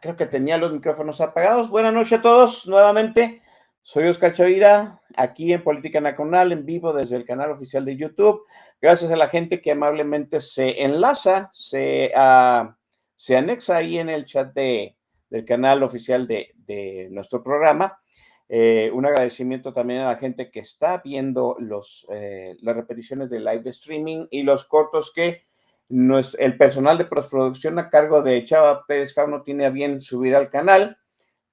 Creo que tenía los micrófonos apagados. Buenas noches a todos, nuevamente. Soy Oscar Chavira, aquí en Política Nacional, en vivo desde el canal oficial de YouTube. Gracias a la gente que amablemente se enlaza, se anexa ahí en el chat del canal oficial de nuestro programa. Un agradecimiento también a la gente que está viendo las repeticiones de live streaming y los cortos que el personal de postproducción a cargo de Chava Pérez Fauno tiene a bien subir al canal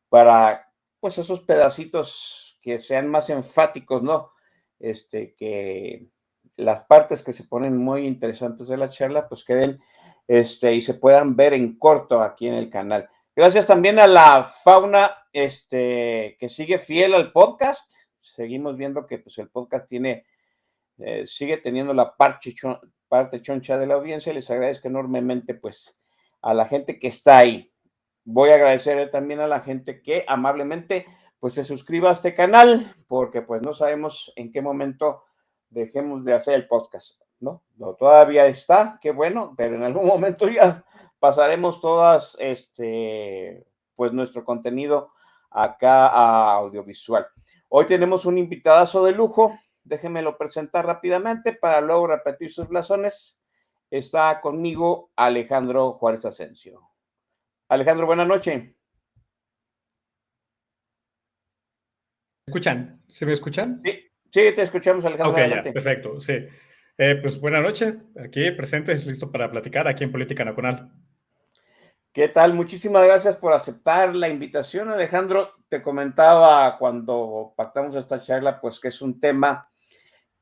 para, pues, esos pedacitos que sean más enfáticos, ¿no? Que las partes que se ponen muy interesantes de la charla, pues queden, y se puedan ver en corto aquí en el canal. Gracias también a la fauna, que sigue fiel al podcast. Seguimos viendo que, pues, el podcast sigue teniendo la parte choncha de la audiencia. Les agradezco enormemente, pues, a la gente que está ahí. Voy a agradecer también a la gente que amablemente, pues, se suscriba a este canal, porque, pues, no sabemos en qué momento dejemos de hacer el podcast, ¿no? Todavía está, qué bueno, pero en algún momento ya pasaremos todas, pues, nuestro contenido acá a audiovisual. Hoy tenemos un invitadazo de lujo. Déjenmelo presentar rápidamente para luego repetir sus blasones. Está conmigo Alejandro Juárez Asensio. Alejandro, buenas noches. ¿Escuchan? ¿Se me escuchan? Sí, te escuchamos, Alejandro. Ok, Adelante. ya, perfecto, sí. Pues buenas noches, aquí presentes, listo para platicar aquí en Política Nacional. ¿Qué tal? Muchísimas gracias por aceptar la invitación, Alejandro. Te comentaba cuando pactamos esta charla, pues que es un tema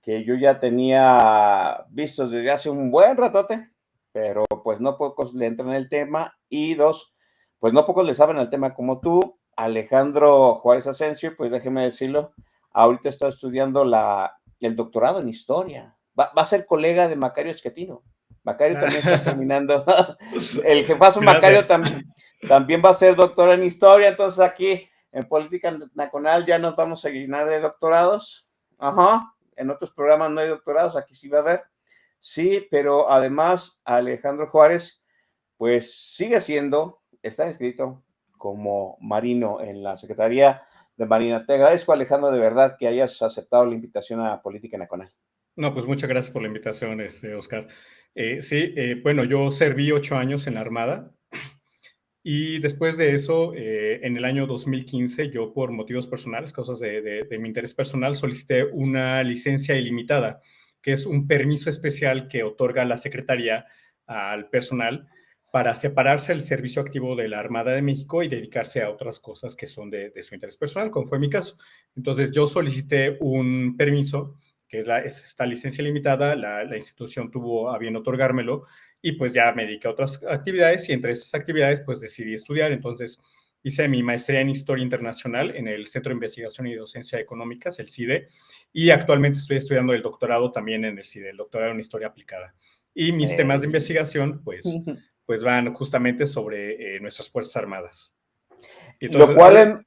que yo ya tenía visto desde hace un buen ratote, pero pues no pocos le entran en el tema, y dos, pues no pocos le saben el tema como tú. Alejandro Juárez Asensio, pues déjeme decirlo, ahorita está estudiando el doctorado en historia. Va a ser colega de Macario Esquetino. Macario también está terminando. El jefazo Macario Gracias. también va a ser doctor en historia. Entonces aquí en Política Nacional ya nos vamos a llenar de doctorados. Ajá. En otros programas no hay doctorados, aquí sí va a haber. Sí, pero además Alejandro Juárez, pues está inscrito como marino en la Secretaría de Marina. Te agradezco, Alejandro, de verdad que hayas aceptado la invitación a Política Nacional. No, pues muchas gracias por la invitación, Oscar. Sí, bueno, yo serví 8 años en la Armada y después de eso, en el año 2015, yo por motivos personales, causas de mi interés personal, solicité una licencia ilimitada, que es un permiso especial que otorga la Secretaría al personal para separarse del servicio activo de la Armada de México y dedicarse a otras cosas que son de su interés personal, como fue mi caso. Entonces yo solicité un permiso, que es esta licencia limitada, la institución tuvo a bien otorgármelo, y pues ya me dediqué a otras actividades, y entre esas actividades pues decidí estudiar. Entonces hice mi maestría en Historia Internacional en el Centro de Investigación y Docencia Económicas, el CIDE, y actualmente estoy estudiando el doctorado también en el CIDE, el doctorado en Historia Aplicada. Y mis temas de investigación pues van justamente sobre nuestras Fuerzas Armadas. Y Lo entonces, cual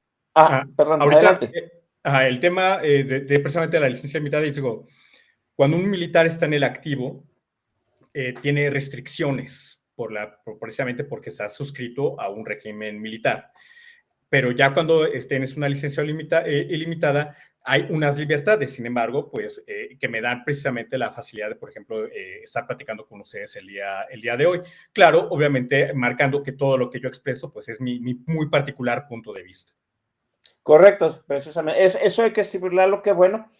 perdón, ahorita adelante. el tema de precisamente la licencia limitada, y digo, cuando un militar está en el activo, tiene restricciones precisamente porque está suscrito a un régimen militar. Pero ya cuando tienes una licencia ilimitada, hay unas libertades. Sin embargo, pues que me dan precisamente la facilidad de, por ejemplo, estar platicando con ustedes el día de hoy. Claro, obviamente marcando que todo lo que yo expreso pues es mi muy particular punto de vista. Correcto, precisamente. Eso hay que estipularlo, qué bueno.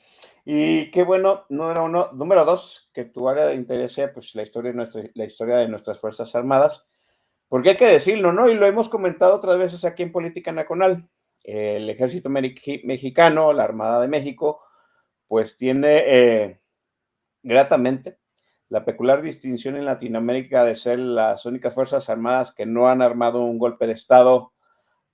Y qué bueno, número uno. Número dos, que tu área de interés sea, pues, la historia de nuestras Fuerzas Armadas, porque hay que decirlo, ¿no? Y lo hemos comentado otras veces aquí en Política Nacional. El Ejército Mexicano, la Armada de México, pues tiene gratamente la peculiar distinción en Latinoamérica de ser las únicas Fuerzas Armadas que no han armado un golpe de Estado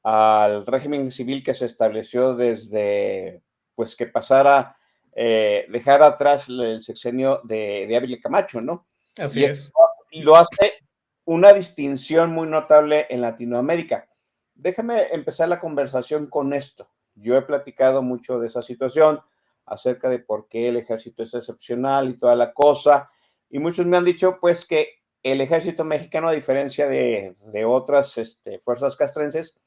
al régimen civil que se estableció desde, pues, que pasara, dejar atrás el sexenio de Ávila Camacho, ¿no? Así Y es. lo hace una distinción muy notable en Latinoamérica. Déjame empezar la conversación con esto. Yo he platicado mucho de esa situación, acerca de por qué el ejército es excepcional y toda la cosa, y muchos me han dicho, pues, que el ejército mexicano, a diferencia de otras fuerzas castrenses,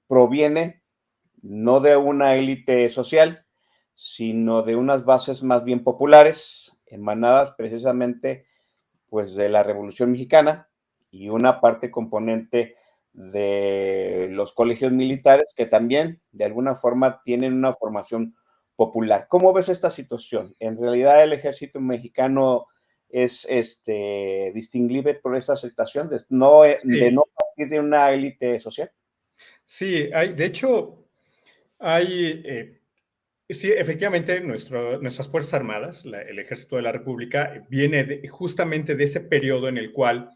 proviene no de una élite social, sino de unas bases más bien populares, emanadas precisamente pues de la Revolución Mexicana y una parte componente de los colegios militares que también de alguna forma tienen una formación popular. ¿Cómo ves esta situación? ¿En realidad el ejército mexicano es distinguible por esa aceptación de no Sí, partir de una élite social? sí, de hecho, hay, sí, efectivamente, nuestras Fuerzas Armadas, el Ejército de la República, viene justamente de ese periodo en el cual,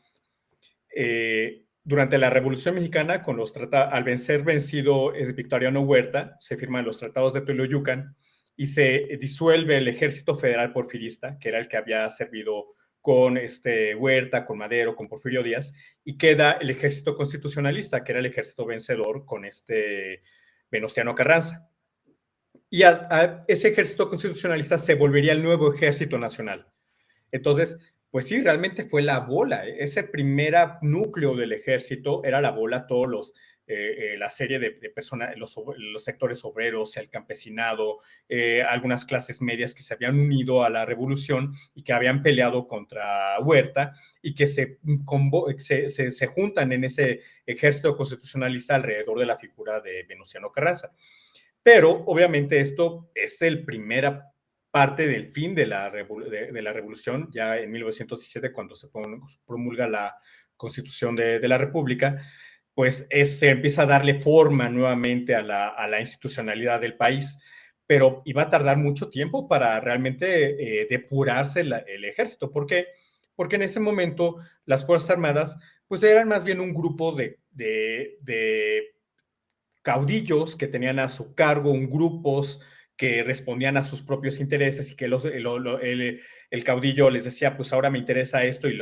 durante la Revolución Mexicana, al vencido Victoriano Huerta, se firman los tratados de Teoloyucan y se disuelve el Ejército Federal Porfirista, que era el que había servido con Huerta, con Madero, con Porfirio Díaz, y queda el Ejército Constitucionalista, que era el ejército vencedor con Venustiano Carranza. Y ese ejército constitucionalista se volvería el nuevo ejército nacional. Entonces, pues sí, realmente fue la bola. Ese primer núcleo del ejército era la bola, la serie de personas, los sectores obreros, el campesinado, algunas clases medias que se habían unido a la revolución y que habían peleado contra Huerta y que se juntan en ese ejército constitucionalista alrededor de la figura de Venustiano Carranza. Pero obviamente esto es el primera parte del fin de la revolución, ya en 1917, cuando se promulga la Constitución de la República, pues se empieza a darle forma nuevamente a la institucionalidad del país, pero iba a tardar mucho tiempo para realmente depurarse el ejército. ¿Por qué? Porque en ese momento las Fuerzas Armadas pues eran más bien un grupo de caudillos que tenían a su cargo un grupos que respondían a sus propios intereses y que el caudillo les decía, pues ahora me interesa esto y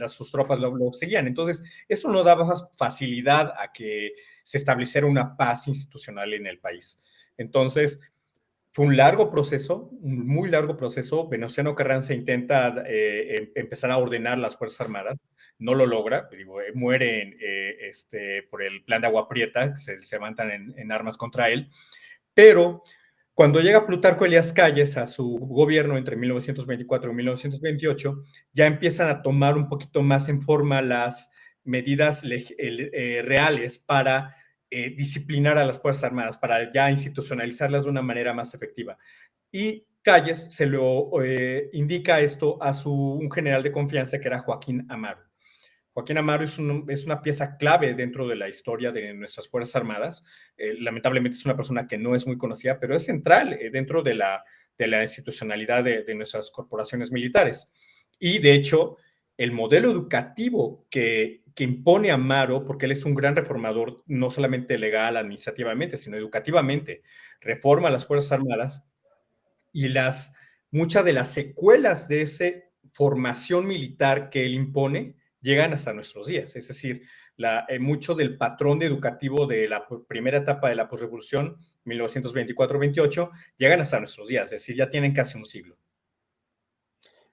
sus tropas lo seguían. Entonces, eso no daba facilidad a que se estableciera una paz institucional en el país. Entonces, fue un largo proceso, un muy largo proceso. Venustiano Carranza intenta empezar a ordenar las Fuerzas Armadas, no lo logra, digo, muere por el plan de Agua Prieta, se levantan en armas contra él, pero cuando llega Plutarco Elías Calles a su gobierno entre 1924 y 1928, ya empiezan a tomar un poquito más en forma las medidas reales para disciplinar a las Fuerzas Armadas, para ya institucionalizarlas de una manera más efectiva. Y Calles se lo indica esto a un general de confianza que era Joaquín Amaro. Joaquín Amaro es una pieza clave dentro de la historia de nuestras Fuerzas Armadas. Lamentablemente es una persona que no es muy conocida, pero es central dentro de la institucionalidad de nuestras corporaciones militares. Y de hecho, el modelo educativo que impone Amaro, porque él es un gran reformador, no solamente legal, administrativamente, sino educativamente, reforma las Fuerzas Armadas y muchas de las secuelas de esa formación militar que él impone llegan hasta nuestros días. Es decir, mucho del patrón educativo de la primera etapa de la posrevolución, 1924-28, llegan hasta nuestros días, es decir, ya tienen casi un siglo.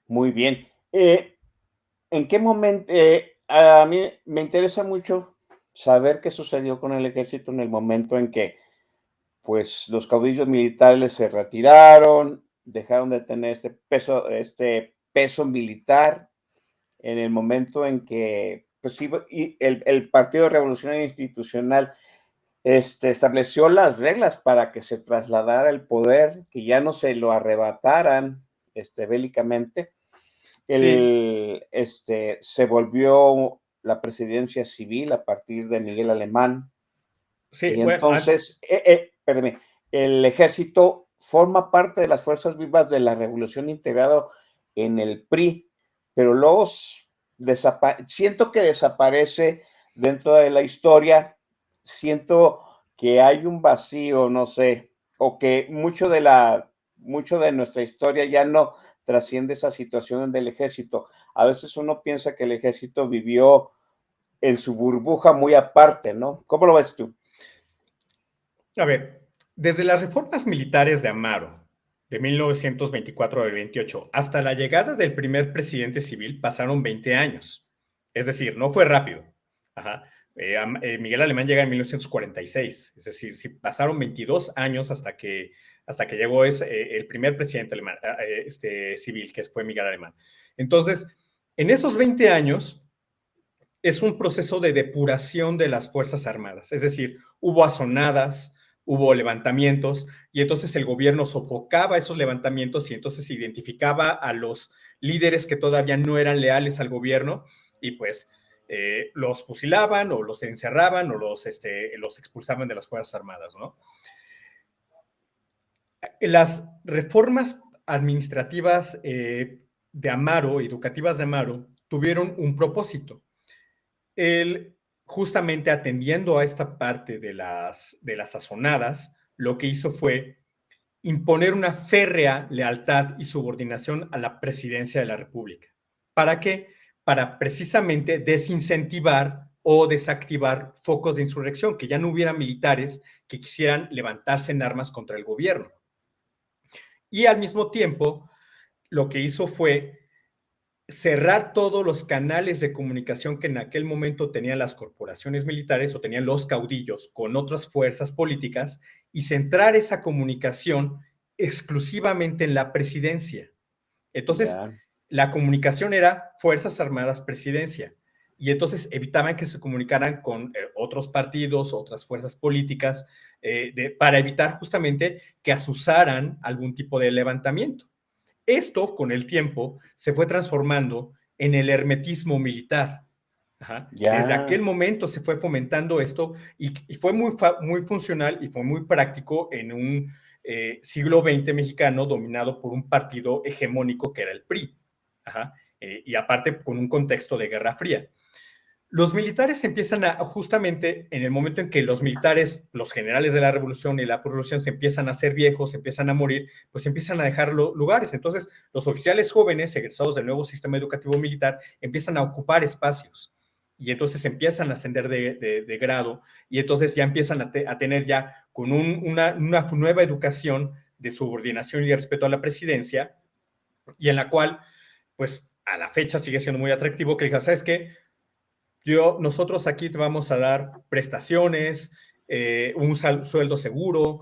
Muy bien. ¿En qué momento? A mí me interesa mucho saber qué sucedió con el ejército en el momento en que pues los caudillos militares se retiraron, dejaron de tener este peso militar en el momento en que pues, y el Partido Revolucionario Institucional estableció las reglas para que se trasladara el poder, que ya no se lo arrebataran bélicamente. Sí, Se volvió la presidencia civil a partir de Miguel Alemán. sí, Y bueno, entonces, perdón, el ejército forma parte de las fuerzas vivas de la revolución integrado en el PRI, pero luego siento que desaparece dentro de la historia, siento que hay un vacío, no sé, o que mucho de nuestra historia ya no trasciende esa situación del ejército. A veces uno piensa que el ejército vivió en su burbuja muy aparte, ¿no? ¿Cómo lo ves tú? a ver, desde las reformas militares de Amaro, de 1924 al 28. Hasta la llegada del primer presidente civil pasaron 20 años. Es decir, no fue rápido. Ajá. Miguel Alemán llega en 1946, es decir, sí, pasaron 22 años hasta que llegó el primer presidente alemán, civil, que fue Miguel Alemán. Entonces, en esos 20 años es un proceso de depuración de las Fuerzas Armadas, es decir, hubo azonadas, hubo levantamientos, y entonces el gobierno sofocaba esos levantamientos y entonces identificaba a los líderes que todavía no eran leales al gobierno y pues los fusilaban o los encerraban o los expulsaban de las Fuerzas Armadas, ¿no? Las reformas administrativas de Amaro, educativas de Amaro, tuvieron un propósito. Él, justamente atendiendo a esta parte de las sazonadas, lo que hizo fue imponer una férrea lealtad y subordinación a la presidencia de la República. ¿Para qué? Para precisamente desincentivar o desactivar focos de insurrección, que ya no hubiera militares que quisieran levantarse en armas contra el gobierno. Y al mismo tiempo, lo que hizo fue cerrar todos los canales de comunicación que en aquel momento tenían las corporaciones militares o tenían los caudillos con otras fuerzas políticas y centrar esa comunicación exclusivamente en la presidencia. Entonces, la comunicación era Fuerzas Armadas, presidencia. Y entonces evitaban que se comunicaran con otros partidos, otras fuerzas políticas, para evitar justamente que asusaran algún tipo de levantamiento. Esto, con el tiempo, se fue transformando en el hermetismo militar. Ajá. Desde aquel momento se fue fomentando esto y fue muy funcional y fue muy práctico en un siglo XX mexicano dominado por un partido hegemónico que era el PRI. Ajá. Y aparte con un contexto de Guerra Fría. Los militares empiezan justamente en el momento en que los militares, los generales de la revolución y la revolución se empiezan a hacer viejos, se empiezan a morir, pues empiezan a dejar lugares. Entonces, los oficiales jóvenes, egresados del nuevo sistema educativo militar, empiezan a ocupar espacios y entonces empiezan a ascender de grado y entonces ya empiezan a tener ya con una nueva educación de subordinación y de respeto a la presidencia y en la cual, pues, a la fecha sigue siendo muy atractivo que diga, ¿sabes qué? Nosotros aquí te vamos a dar prestaciones, un sueldo seguro,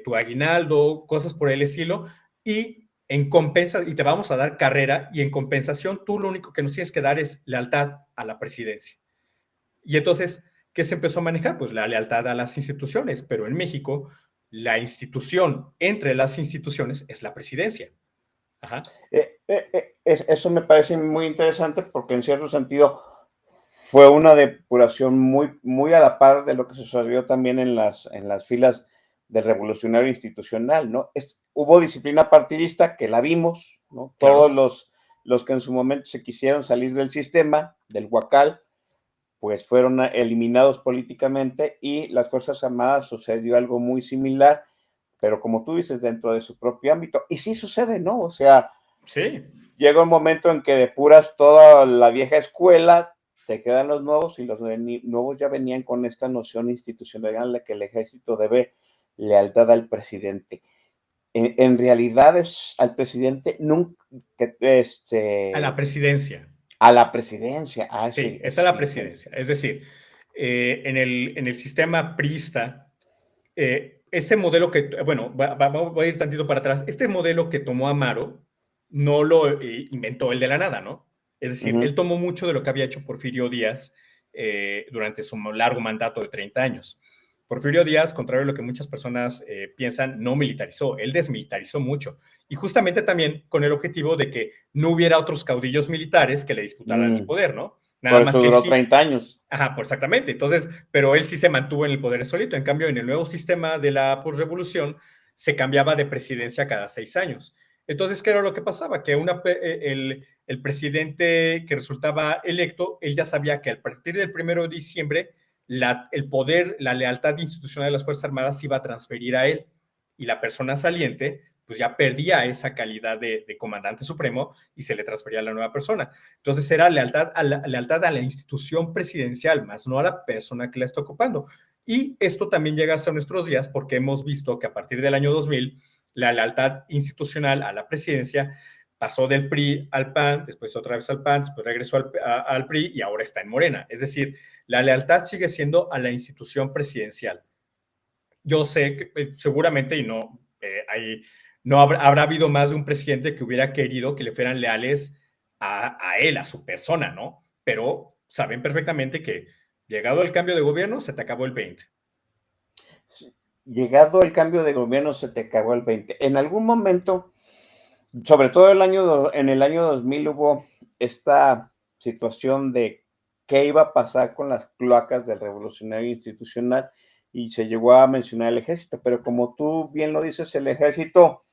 tu aguinaldo, cosas por el estilo, y y te vamos a dar carrera, y en compensación tú lo único que nos tienes que dar es lealtad a la presidencia. Y entonces, ¿qué se empezó a manejar? Pues la lealtad a las instituciones, pero en México la institución entre las instituciones es la presidencia. Ajá. Eso me parece muy interesante porque en cierto sentido fue una depuración muy a la par de lo que sucedió también en las filas del revolucionario institucional, ¿no? Hubo disciplina partidista que la vimos, ¿no? Claro. Todos los que en su momento se quisieron salir del sistema, del huacal, pues fueron eliminados políticamente y las Fuerzas Armadas sucedió algo muy similar, pero como tú dices, dentro de su propio ámbito. Y sí sucede, ¿no? O sea, sí. Llega un momento en que depuras toda la vieja escuela, te quedan los nuevos y los nuevos ya venían con esta noción institucional de que el ejército debe lealtad al presidente. En realidad es al presidente nunca a la presidencia. A la presidencia. Sí, es a la presidencia. Es decir, en el sistema priista, este modelo que, bueno, voy a ir tantito para atrás, este modelo que tomó Amaro no lo inventó él de la nada, ¿no? Es decir, él tomó mucho de lo que había hecho Porfirio Díaz durante su largo mandato de 30 años. Porfirio Díaz, contrario a lo que muchas personas piensan, no militarizó, él desmilitarizó mucho. Y justamente también con el objetivo de que no hubiera otros caudillos militares que le disputaran el poder, ¿no? Nada por más eso que duró 30 años. Ajá, pues exactamente. Entonces, pero él sí se mantuvo en el poder solito. En cambio, en el nuevo sistema de la posrevolución, se cambiaba de presidencia cada 6 años. Entonces, ¿qué era lo que pasaba? Que el presidente que resultaba electo, él ya sabía que a partir del 1 de diciembre, el poder, la lealtad institucional de las Fuerzas Armadas se iba a transferir a él. Y la persona saliente, pues ya perdía esa calidad de comandante supremo y se le transfería a la nueva persona. Entonces era lealtad a la institución presidencial, más no a la persona que la está ocupando. Y esto también llega hasta nuestros días porque hemos visto que a partir del año 2000 la lealtad institucional a la presidencia, pasó del PRI al PAN, después otra vez al PAN, después regresó al PRI y ahora está en Morena. Es decir, la lealtad sigue siendo a la institución presidencial. Yo sé que seguramente, y no, no habrá habido más de un presidente que hubiera querido que le fueran leales a él, a su persona, ¿no? Pero saben perfectamente que llegado el cambio de gobierno, se te acabó el 20. Sí. Llegado el cambio de gobierno, se te acabó el 20. En algún momento, sobre todo en el año 2000, hubo esta situación de qué iba a pasar con las cloacas del revolucionario institucional y se llegó a mencionar el ejército, pero como tú bien lo dices, el ejército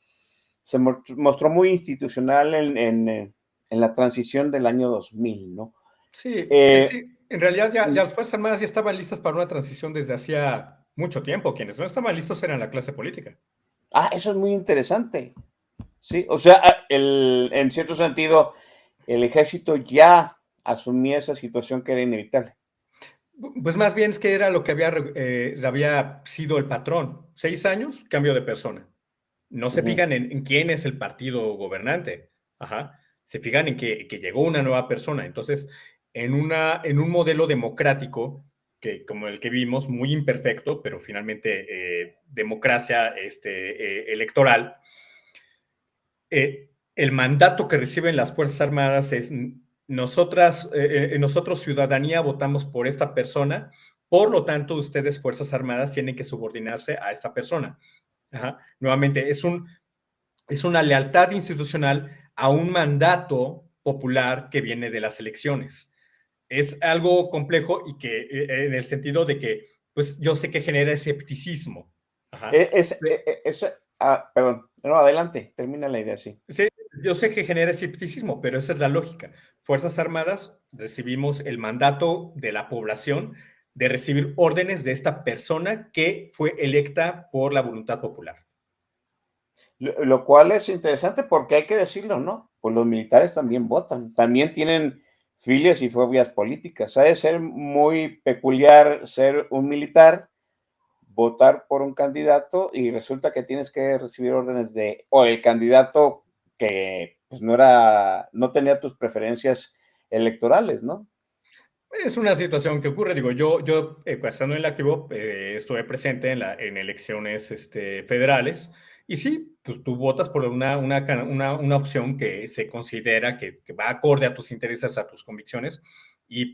se mostró muy institucional en la transición del año 2000, ¿no? Sí, sí, en realidad ya las Fuerzas Armadas ya estaban listas para una transición desde hacía mucho tiempo. Quienes no estaban listos eran la clase política. Eso es muy interesante. Sí, o sea, en cierto sentido, el ejército ya asumía esa situación que era inevitable. Pues más bien es que era lo que había sido el patrón. 6 años, cambio de persona. No se Ujú. fijan en quién es el partido gobernante. Ajá. Se fijan en que llegó una nueva persona. Entonces, en un modelo democrático, que, como el que vimos, muy imperfecto, pero finalmente democracia electoral, el mandato que reciben las Fuerzas Armadas es nosotros ciudadanía votamos por esta persona, por lo tanto ustedes Fuerzas Armadas tienen que subordinarse a esta persona. Ajá. Nuevamente, es una lealtad institucional a un mandato popular que viene de las elecciones. Es algo complejo y que en el sentido de que, pues yo sé que genera escepticismo. Ajá. Perdón, no, adelante, termina la idea, sí. Sí, yo sé que genera escepticismo, pero esa es la lógica. Fuerzas Armadas recibimos el mandato de la población de recibir órdenes de esta persona que fue electa por la voluntad popular. Lo cual es interesante porque hay que decirlo, ¿no? Pues los militares también votan, también tienen filias y fobias políticas. Ha de ser muy peculiar ser un militar, votar por un candidato y resulta que tienes que recibir órdenes o el candidato que pues no tenía tus preferencias electorales, ¿no? Es una situación que ocurre, digo, yo estando en el activo, estuve presente en elecciones federales y sí, pues tú votas por una opción que se considera que va acorde a tus intereses, a tus convicciones,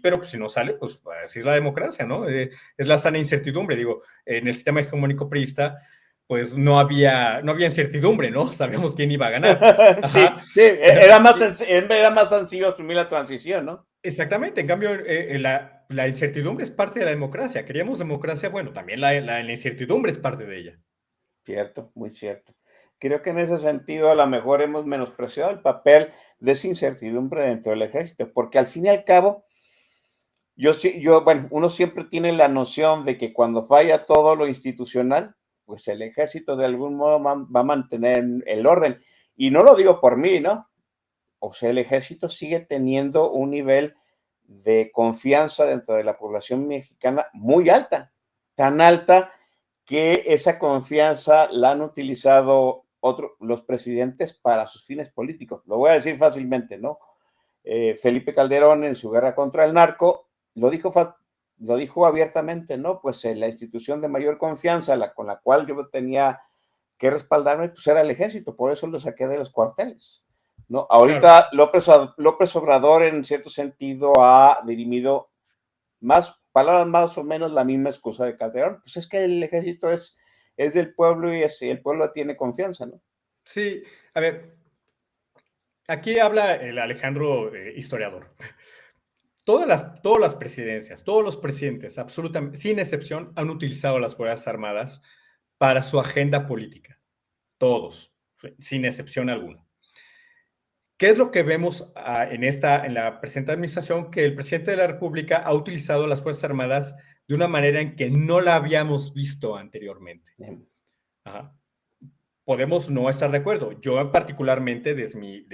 pero pues, si no sale, pues así es la democracia, ¿no? Es la sana incertidumbre, digo, en el sistema hegemónico priista, pues no había incertidumbre, ¿no? Sabíamos quién iba a ganar. Sí, Ajá. sí, era más sencillo asumir la transición, ¿no? Exactamente, en cambio, la incertidumbre es parte de la democracia. Queríamos democracia, bueno, también la incertidumbre es parte de ella. Cierto, muy cierto. Creo que en ese sentido a lo mejor hemos menospreciado el papel de esa incertidumbre dentro del ejército, porque al fin y al cabo, bueno, uno siempre tiene la noción de que cuando falla todo lo institucional, pues el ejército de algún modo va a mantener el orden. Y no lo digo por mí, ¿no? O sea, el ejército sigue teniendo un nivel de confianza dentro de la población mexicana muy alta, tan alta que esa confianza la han utilizado los presidentes para sus fines políticos. Lo voy a decir fácilmente, ¿no? Felipe Calderón en su guerra contra el narco lo dijo abiertamente, ¿no? Pues la institución de mayor confianza con la cual yo tenía que respaldarme, pues era el ejército, por eso lo saqué de los cuarteles, ¿no? Claro. Ahorita López Obrador en cierto sentido ha dirimido palabras más o menos la misma excusa de Calderón, pues es que el ejército es del pueblo y el pueblo tiene confianza, ¿no? Sí, a ver, aquí habla el Alejandro historiador. Todas las presidencias, todos los presidentes, absolutamente, sin excepción, han utilizado las Fuerzas Armadas para su agenda política. Todos, sin excepción alguna. ¿Qué es lo que vemos en la presente administración? Que el presidente de la República ha utilizado las Fuerzas Armadas de una manera en que no la habíamos visto anteriormente. Ajá. Podemos no estar de acuerdo. Yo particularmente, desde mi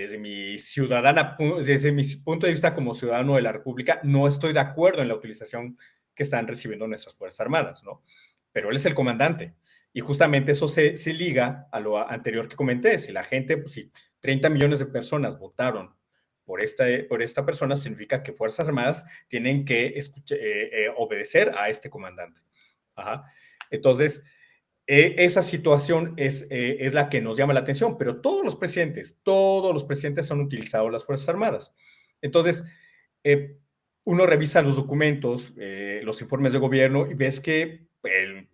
punto de vista como ciudadano de la República, no estoy de acuerdo en la utilización que están recibiendo nuestras Fuerzas Armadas, ¿no? Pero él es el comandante Y justamente eso se liga a lo anterior que comenté. Si la gente, pues, si 30 millones de personas votaron por esta persona, significa que Fuerzas Armadas tienen que obedecer a este comandante. Ajá. Entonces, esa situación es la que nos llama la atención, pero todos los presidentes han utilizado las Fuerzas Armadas. Entonces, eh, uno revisa los documentos, los informes de gobierno y ves que,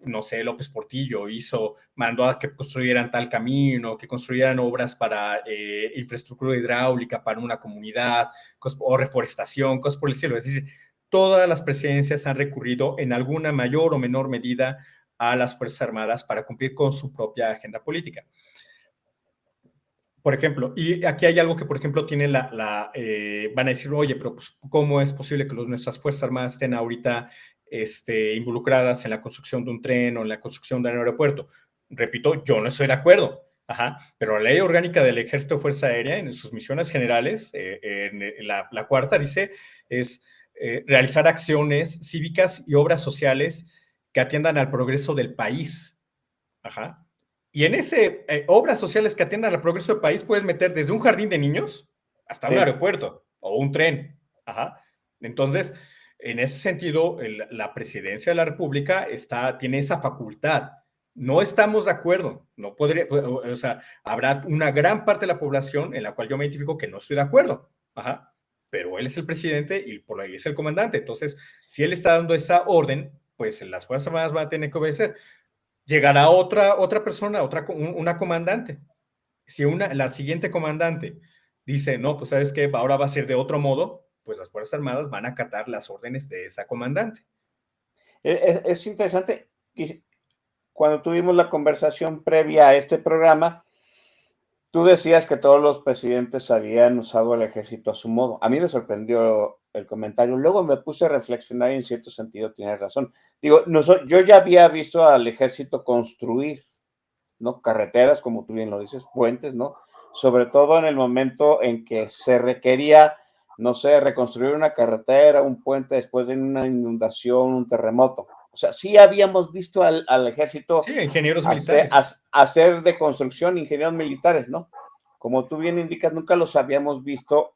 no sé, López Portillo mandó a que construyeran tal camino, que construyeran obras para infraestructura hidráulica para una comunidad, o reforestación, cosas por el estilo. Es decir, todas las presidencias han recurrido en alguna mayor o menor medida a las Fuerzas Armadas para cumplir con su propia agenda política. Por ejemplo, y aquí hay algo que, por ejemplo, tiene van a decir, oye, pero pues, ¿cómo es posible que nuestras Fuerzas Armadas estén ahorita involucradas en la construcción de un tren o en la construcción de un aeropuerto? Repito, yo no estoy de acuerdo. Ajá, pero la ley orgánica del Ejército de Fuerza Aérea, en sus misiones generales, en la cuarta, dice, es realizar acciones cívicas y obras sociales que atiendan al progreso del país. Ajá. Y en obras sociales que atiendan al progreso del país, puedes meter desde un jardín de niños hasta un Sí. aeropuerto o un tren. Ajá. Entonces, en ese sentido, la presidencia de la República tiene esa facultad. No estamos de acuerdo. No podría, o sea, habrá una gran parte de la población en la cual yo me identifico que no estoy de acuerdo. Ajá. Pero él es el presidente y por ahí es el comandante. Entonces, si él está dando esa orden, pues las Fuerzas Armadas van a tener que obedecer. Llegará otra persona, una comandante. Si la siguiente comandante dice, no, pues sabes que ahora va a ser de otro modo, pues las Fuerzas Armadas van a acatar las órdenes de esa comandante. Es interesante que cuando tuvimos la conversación previa a este programa, tú decías que todos los presidentes habían usado el ejército a su modo. A mí me sorprendió el comentario. Luego me puse a reflexionar y en cierto sentido tienes razón. Digo, yo ya había visto al ejército construir, ¿no? Carreteras, como tú bien lo dices, puentes, ¿no? Sobre todo en el momento en que se requería, no sé, reconstruir una carretera, un puente después de una inundación, un terremoto. O sea, sí habíamos visto al ejército Sí, ingenieros militares. hacer de construcción ingenieros militares, ¿no? Como tú bien indicas, nunca los habíamos visto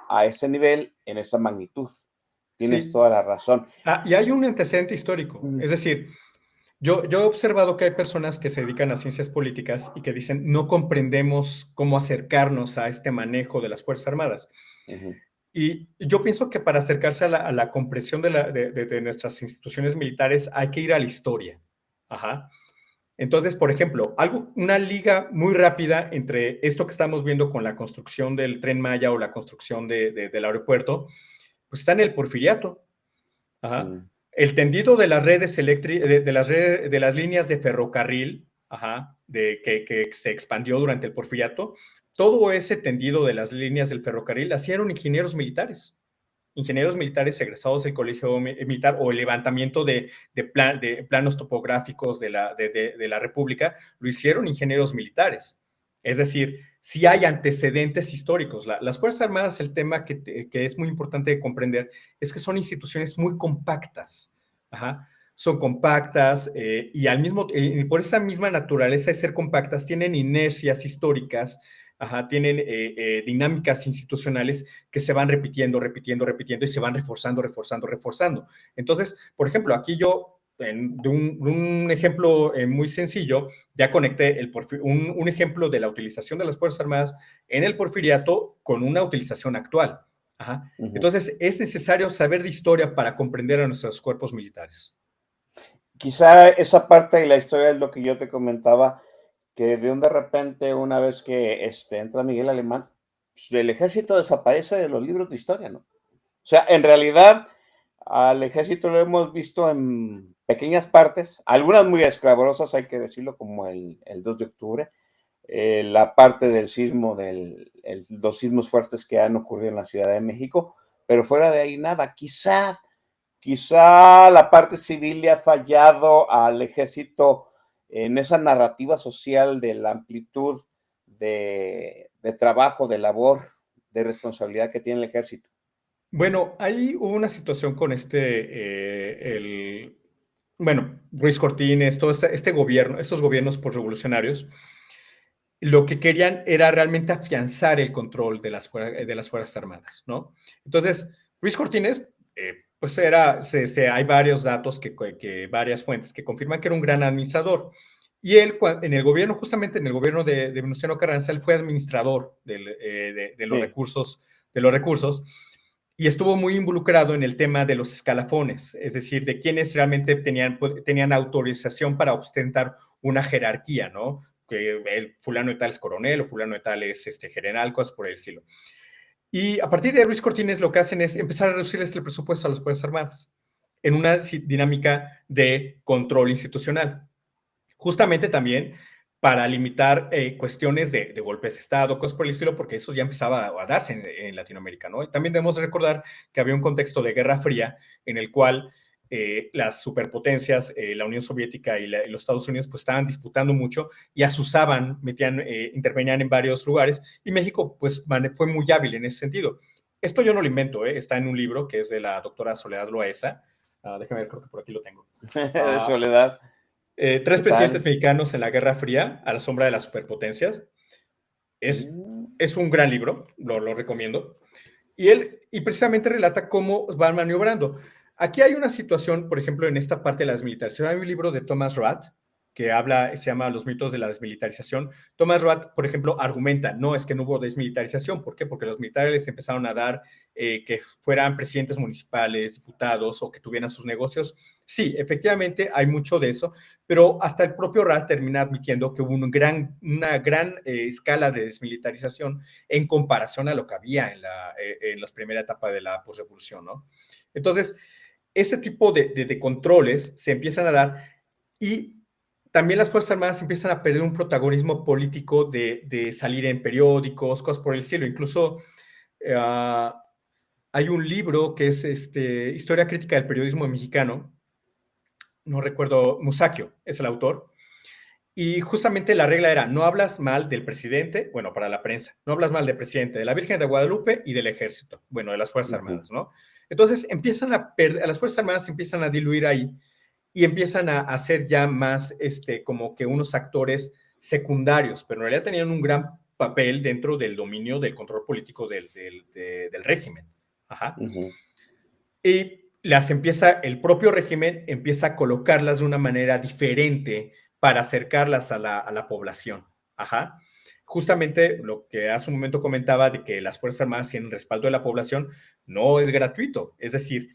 a este nivel, en esta magnitud. Tienes Sí. toda la razón. Y hay un antecedente histórico. Es decir, yo he observado que hay personas que se dedican a ciencias políticas y que dicen, no comprendemos cómo acercarnos a este manejo de las Fuerzas Armadas. Uh -huh. Y yo pienso que para acercarse a la comprensión de nuestras instituciones militares hay que ir a la historia. Ajá. Entonces, por ejemplo, una liga muy rápida entre esto que estamos viendo con la construcción del Tren Maya o la construcción del aeropuerto, pues está en el Porfiriato. Ajá. El tendido de las redes eléctricas, de las líneas de ferrocarril, ajá, que se expandió durante el Porfiriato, todo ese tendido de las líneas del ferrocarril hicieron ingenieros militares egresados del Colegio Militar o el levantamiento de planos topográficos de la República, lo hicieron ingenieros militares. Es decir, si hay antecedentes históricos. Las Fuerzas Armadas, el tema que es muy importante de comprender es que son instituciones muy compactas. Ajá. Son compactas y por esa misma naturaleza de ser compactas, tienen inercias históricas. Ajá, tienen dinámicas institucionales que se van repitiendo, repitiendo, repitiendo y se van reforzando, reforzando, reforzando. Entonces, por ejemplo, aquí yo, de un ejemplo muy sencillo, ya conecté un ejemplo de la utilización de las Fuerzas Armadas en el Porfiriato con una utilización actual. Ajá. Uh -huh. Entonces, es necesario saber de historia para comprender a nuestros cuerpos militares. Quizá esa parte de la historia es lo que yo te comentaba, que de repente, una vez que entra Miguel Alemán, pues, el ejército desaparece de los libros de historia, ¿no? O sea, en realidad, al ejército lo hemos visto en pequeñas partes, algunas muy esclavorosas, hay que decirlo, como el 2 de octubre, la parte del sismo, los sismos fuertes que han ocurrido en la Ciudad de México, pero fuera de ahí nada. Quizá la parte civil le ha fallado al ejército en esa narrativa social de la amplitud de trabajo, de labor, de responsabilidad que tiene el ejército. Bueno, ahí hubo una situación con bueno, Ruiz Cortines, todo este gobierno, estos gobiernos postrevolucionarios, lo que querían era realmente afianzar el control de las Fuerzas Armadas, ¿no? Entonces, Ruiz Cortines, pues hay varios datos, varias fuentes que confirman que era un gran administrador. Y él, en el gobierno, justamente en el gobierno de Venustiano Carranza, él fue administrador de los Sí. recursos, y estuvo muy involucrado en el tema de los escalafones, es decir, de quienes realmente tenían autorización para ostentar una jerarquía, ¿no? Que el fulano de tal es coronel o fulano de tal es general, cosas por el estilo. Y a partir de Ruiz Cortines lo que hacen es empezar a reducirles el presupuesto a las Fuerzas Armadas en una dinámica de control institucional. Justamente también para limitar cuestiones de golpes de Estado, cosas por el estilo, porque eso ya empezaba a darse en Latinoamérica, ¿no? Y también debemos recordar que había un contexto de Guerra Fría en el cual las superpotencias, la Unión Soviética y los Estados Unidos, pues estaban disputando mucho y asusaban, intervenían en varios lugares, y México, pues, fue muy hábil en ese sentido. Esto yo no lo invento, está en un libro que es de la doctora Soledad Loaesa. Déjame ver, creo que por aquí lo tengo. De Soledad. Tres ¿Qué presidentes tal? mexicanos en la Guerra Fría, a la sombra de las superpotencias. Es, Mm. es un gran libro, lo recomiendo. Y precisamente relata cómo van maniobrando. Aquí hay una situación, por ejemplo, en esta parte de la desmilitarización. Hay un libro de Thomas Rath que se llama Los mitos de la desmilitarización. Thomas Rath, por ejemplo, argumenta, no, es que no hubo desmilitarización. ¿Por qué? Porque los militares les empezaron a dar que fueran presidentes municipales, diputados o que tuvieran sus negocios. Sí, efectivamente hay mucho de eso, pero hasta el propio Rath termina admitiendo que hubo una gran escala de desmilitarización en comparación a lo que había en la primera etapa de la posrevolución, ¿no? Entonces, ese tipo de controles se empiezan a dar y también las Fuerzas Armadas empiezan a perder un protagonismo político de salir en periódicos, cosas por el estilo. Incluso hay un libro que es Historia Crítica del Periodismo Mexicano, no recuerdo, Musacchio es el autor, y justamente la regla era, no hablas mal del presidente, bueno, para la prensa, no hablas mal del presidente, de la Virgen de Guadalupe y del ejército, bueno, de las Fuerzas Ujú. Armadas, ¿no? Entonces empiezan a las Fuerzas Armadas se empiezan a diluir ahí y empiezan a hacer ya más como que unos actores secundarios, pero en realidad tenían un gran papel dentro del dominio del control político del régimen. Ajá. Ujú. Y el propio régimen empieza a colocarlas de una manera diferente para acercarlas a la población. Ajá. Justamente lo que hace un momento comentaba de que las Fuerzas Armadas tienen respaldo de la población, no es gratuito. Es decir,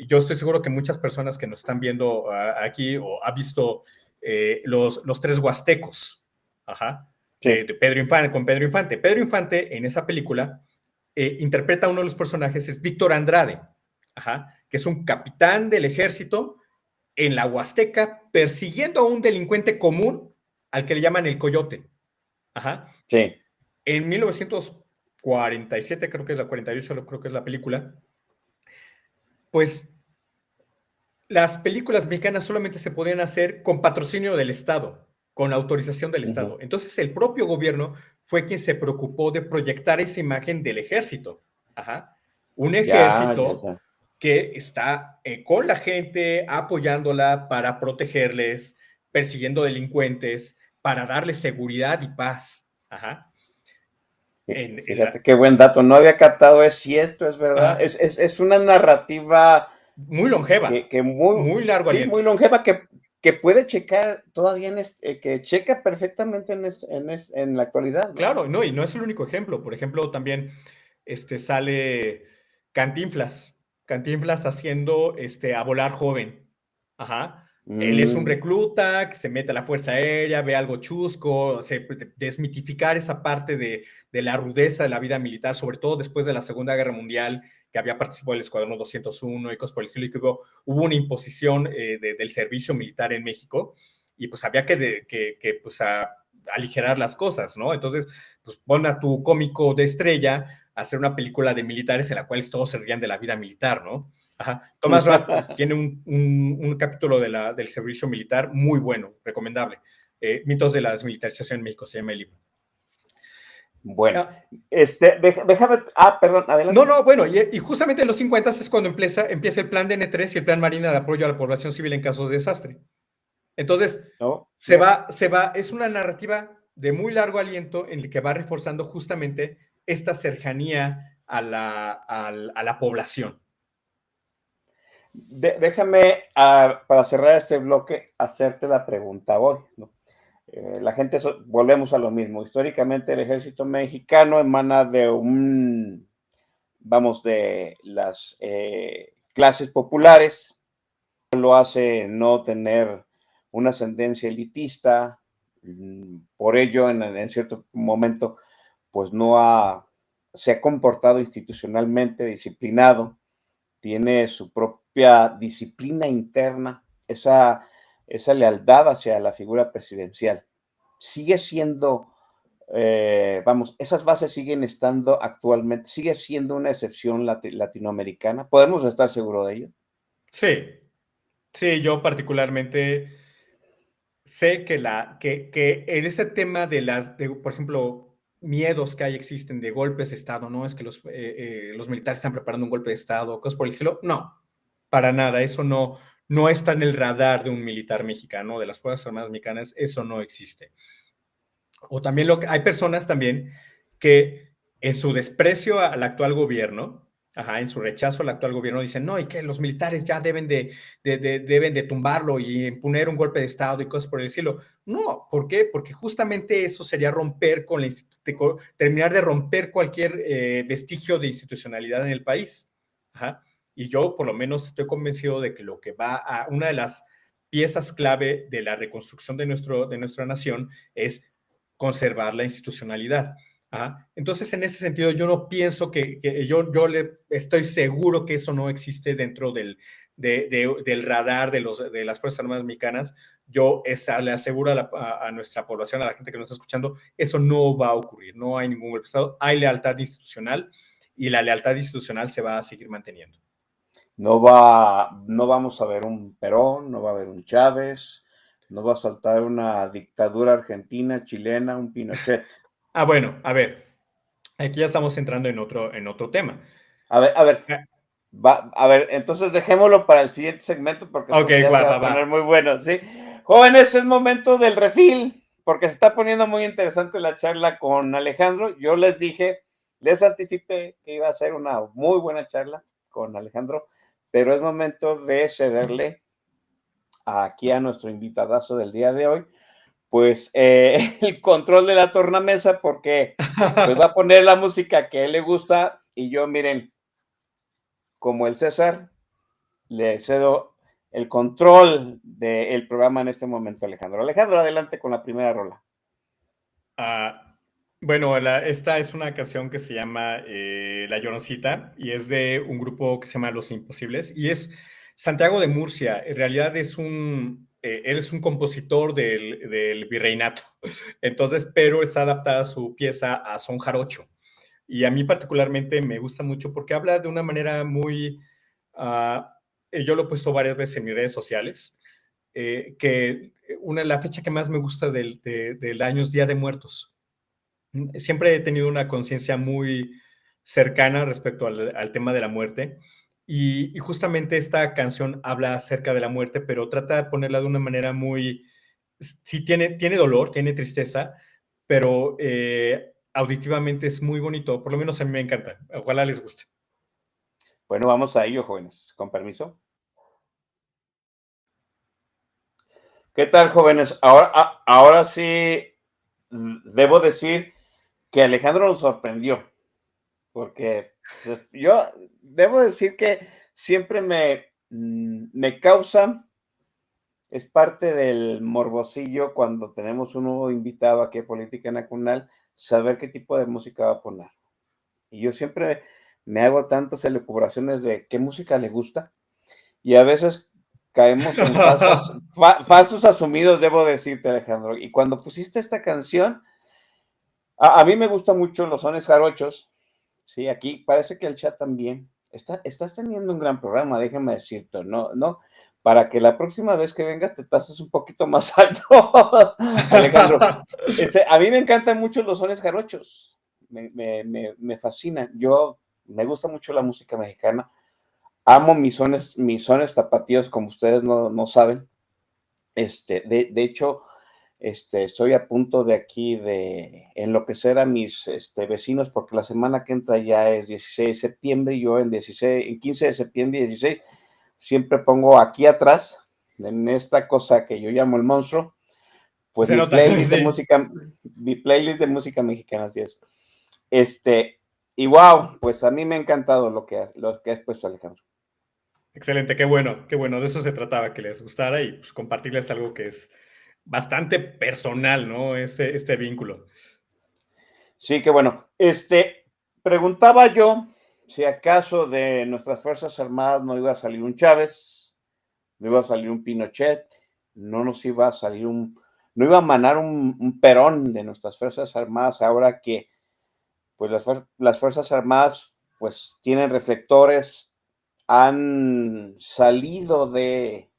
yo estoy seguro que muchas personas que nos están viendo aquí o ha visto los tres huastecos, ajá, Sí. de Pedro Infante, con Pedro Infante. Pedro Infante en esa película interpreta a uno de los personajes, es Víctor Andrade, ajá, que es un capitán del ejército en la Huasteca persiguiendo a un delincuente común al que le llaman el Coyote. Ajá. Sí. En 1947, creo que es la 48, creo que es la película, pues las películas mexicanas solamente se podían hacer con patrocinio del Estado, con autorización del Ujú. Estado. Entonces el propio gobierno fue quien se preocupó de proyectar esa imagen del ejército. Ajá. Un Ya, ya, ejército ya. que está con la gente, apoyándola para protegerles, persiguiendo delincuentes, para darles seguridad y paz. Ajá. En Fíjate qué buen dato. No había captado, es cierto, es verdad. ajá. Es una narrativa Muy longeva, que muy, muy largo sí, muy aliento. longeva, que puede checar todavía que checa perfectamente en la actualidad, ¿no? Claro, no, y no es el único ejemplo. Por ejemplo, también sale Cantinflas. Cantinflas haciendo a volar joven. Ajá. Él es un Mm. recluta que se mete a la Fuerza Aérea, ve algo chusco, desmitificar esa parte de la rudeza de la vida militar, sobre todo después de la Segunda Guerra Mundial, que había participado el Escuadrón 201 y cosas por el estilo, y que hubo una imposición del servicio militar en México, y pues había pues, aligerar las cosas, ¿no? Entonces, pues pon a tu cómico de estrella a hacer una película de militares en la cual todos se rían de la vida militar, ¿no? Ajá. Thomas Rath tiene un capítulo del servicio militar muy bueno, recomendable. Mitos de la desmilitarización en México, se llama el libro. Bueno, Ah, déjame, perdón, no, adelante. no, bueno, y justamente en los 50 es cuando empieza el plan de N3 y el plan Marina de apoyo a la población civil en casos de desastre. Entonces, No, ya. es una narrativa de muy largo aliento en el que va reforzando justamente esta cercanía a la población. Déjame, para cerrar este bloque, hacerte la pregunta hoy, ¿no? La gente, volvemos a lo mismo. Históricamente, el ejército mexicano emana de vamos, de las clases populares, lo hace no tener una ascendencia elitista, por ello, en cierto momento, pues se ha comportado institucionalmente disciplinado, tiene su propia disciplina interna, esa lealtad hacia la figura presidencial. Sigue siendo, vamos, esas bases siguen estando actualmente, sigue siendo una excepción latinoamericana. ¿Podemos estar seguros de ello? Sí, sí, yo particularmente sé que en ese tema por ejemplo, miedos que existen de golpes de Estado, ¿no? Es que los militares están preparando un golpe de Estado, cosas por el estilo. No, para nada, eso no está en el radar de un militar mexicano, de las Fuerzas Armadas mexicanas, eso no existe. O también hay personas también que en su desprecio al actual gobierno, en su rechazo al actual gobierno, dicen, no, y que los militares ya deben de tumbarlo y imponer un golpe de Estado y cosas por el estilo. No, ¿por qué? Porque justamente eso sería terminar de romper cualquier vestigio de institucionalidad en el país. Ajá. Y yo por lo menos estoy convencido de que lo que va a una de las piezas clave de la reconstrucción de nuestra nación es conservar la institucionalidad. Ajá. Entonces, en ese sentido, yo no pienso yo estoy seguro que eso no existe dentro del radar de las Fuerzas Armadas Mexicanas. Yo le aseguro a nuestra población, a la gente que nos está escuchando, eso no va a ocurrir. No hay ningún golpe de Estado. Hay lealtad institucional y la lealtad institucional se va a seguir manteniendo. No vamos a ver un Perón, no va a haber un Chávez, no va a saltar una dictadura argentina, chilena, un Pinochet. Bueno, a ver, aquí ya estamos entrando en otro tema. A ver, entonces dejémoslo para el siguiente segmento porque esto Ok, ya se va va, a va. poner muy bueno, ¿sí? Jóvenes, es momento del refil, porque se está poniendo muy interesante la charla con Alejandro. Yo les anticipé que iba a ser una muy buena charla con Alejandro, pero es momento de cederle aquí a nuestro invitadazo del día de hoy, pues el control de la tornamesa, porque pues va a poner la música que a él le gusta y yo, miren, como el César, le cedo el control del programa en este momento, Alejandro. Alejandro, adelante con la primera rola. Bueno, esta es una canción que se llama La Lloroncita y es de un grupo que se llama Los Imposibles y es Santiago de Murcia. En realidad él es un compositor del virreinato, entonces, pero está adaptada su pieza a son jarocho. Y a mí particularmente me gusta mucho porque habla de una manera uh, yo lo he puesto varias veces en mis redes sociales, la fecha que más me gusta del año es Día de Muertos. Siempre he tenido una conciencia muy cercana respecto al tema de la muerte y justamente esta canción habla acerca de la muerte, pero trata de ponerla de una manera sí tiene dolor, tiene tristeza, pero auditivamente es muy bonito, por lo menos a mí me encanta, ojalá les guste. Bueno, vamos a ello, jóvenes, con permiso. ¿Qué tal, jóvenes? Ahora sí, debo decir que Alejandro nos sorprendió, porque yo debo decir que siempre me causa, es parte del morbosillo cuando tenemos un nuevo invitado aquí a Política Nacional, saber qué tipo de música va a poner. Y yo siempre me hago tantas elucubraciones de qué música le gusta y a veces caemos en falsos asumidos, debo decirte, Alejandro. Y cuando pusiste esta canción, a mí me gustan mucho los sones jarochos. Sí, aquí parece que el chat también. Estás teniendo un gran programa, déjame decirte, ¿no? ¿No? Para que la próxima vez que vengas te tases un poquito más alto, Alejandro. A mí me encantan mucho los sones jarochos. me fascina. Yo me gusta mucho la música mexicana. Amo mis sones tapatíos, como ustedes no saben. De hecho, estoy a punto de aquí de enloquecer a mis vecinos, porque la semana que entra ya es 16 de septiembre y yo en 15 de septiembre y 16 siempre pongo aquí atrás, en esta cosa que yo llamo el monstruo, pues Se nota, sí. mi playlist de música mexicana, así es. Y wow, pues a mí me ha encantado lo que has puesto, Alejandro. Excelente, qué bueno, de eso se trataba, que les gustara y pues, compartirles algo que es bastante personal, ¿no? Este vínculo. Sí, qué bueno. Preguntaba yo si acaso de nuestras Fuerzas Armadas no iba a salir un Chávez, no iba a salir un Pinochet, no nos iba a salir no iba a manar un Perón de nuestras Fuerzas Armadas ahora que pues las Fuerzas Armadas pues tienen reflectores, han salido de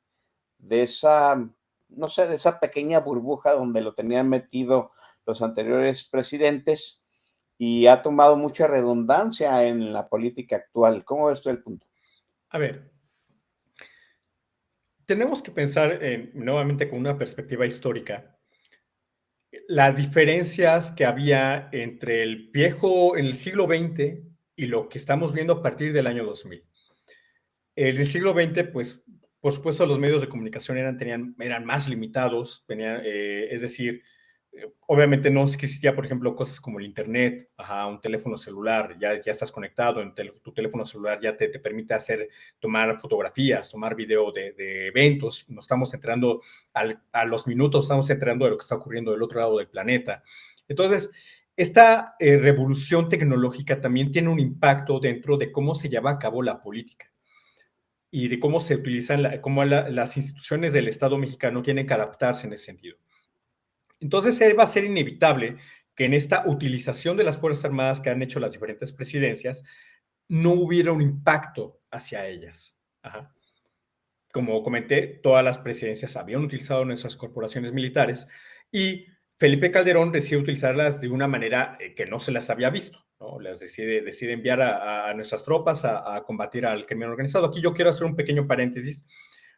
esa, no sé, de esa pequeña burbuja donde lo tenían metido los anteriores presidentes y ha tomado mucha redundancia en la política actual. ¿Cómo ves tú el punto? A ver, tenemos que pensar nuevamente con una perspectiva histórica las diferencias que había entre en el siglo XX y lo que estamos viendo a partir del año 2000. En el siglo XX, pues, por supuesto, los medios de comunicación eran más limitados, es decir, obviamente no existía, por ejemplo, cosas como el Internet, un teléfono celular, ya estás conectado, tu teléfono celular ya te permite tomar fotografías, tomar video de eventos, nos estamos enterando a los minutos, estamos enterando de lo que está ocurriendo del otro lado del planeta. Entonces, esta revolución tecnológica también tiene un impacto dentro de cómo se lleva a cabo la política y de cómo se utilizan, cómo las instituciones del Estado mexicano tienen que adaptarse en ese sentido. Entonces, va a ser inevitable que en esta utilización de las Fuerzas Armadas que han hecho las diferentes presidencias, no hubiera un impacto hacia ellas. Ajá. Como comenté, todas las presidencias habían utilizado nuestras corporaciones militares y Felipe Calderón decide utilizarlas de una manera que no se las había visto, ¿no? Decide enviar a nuestras tropas a combatir al crimen organizado. Aquí yo quiero hacer un pequeño paréntesis.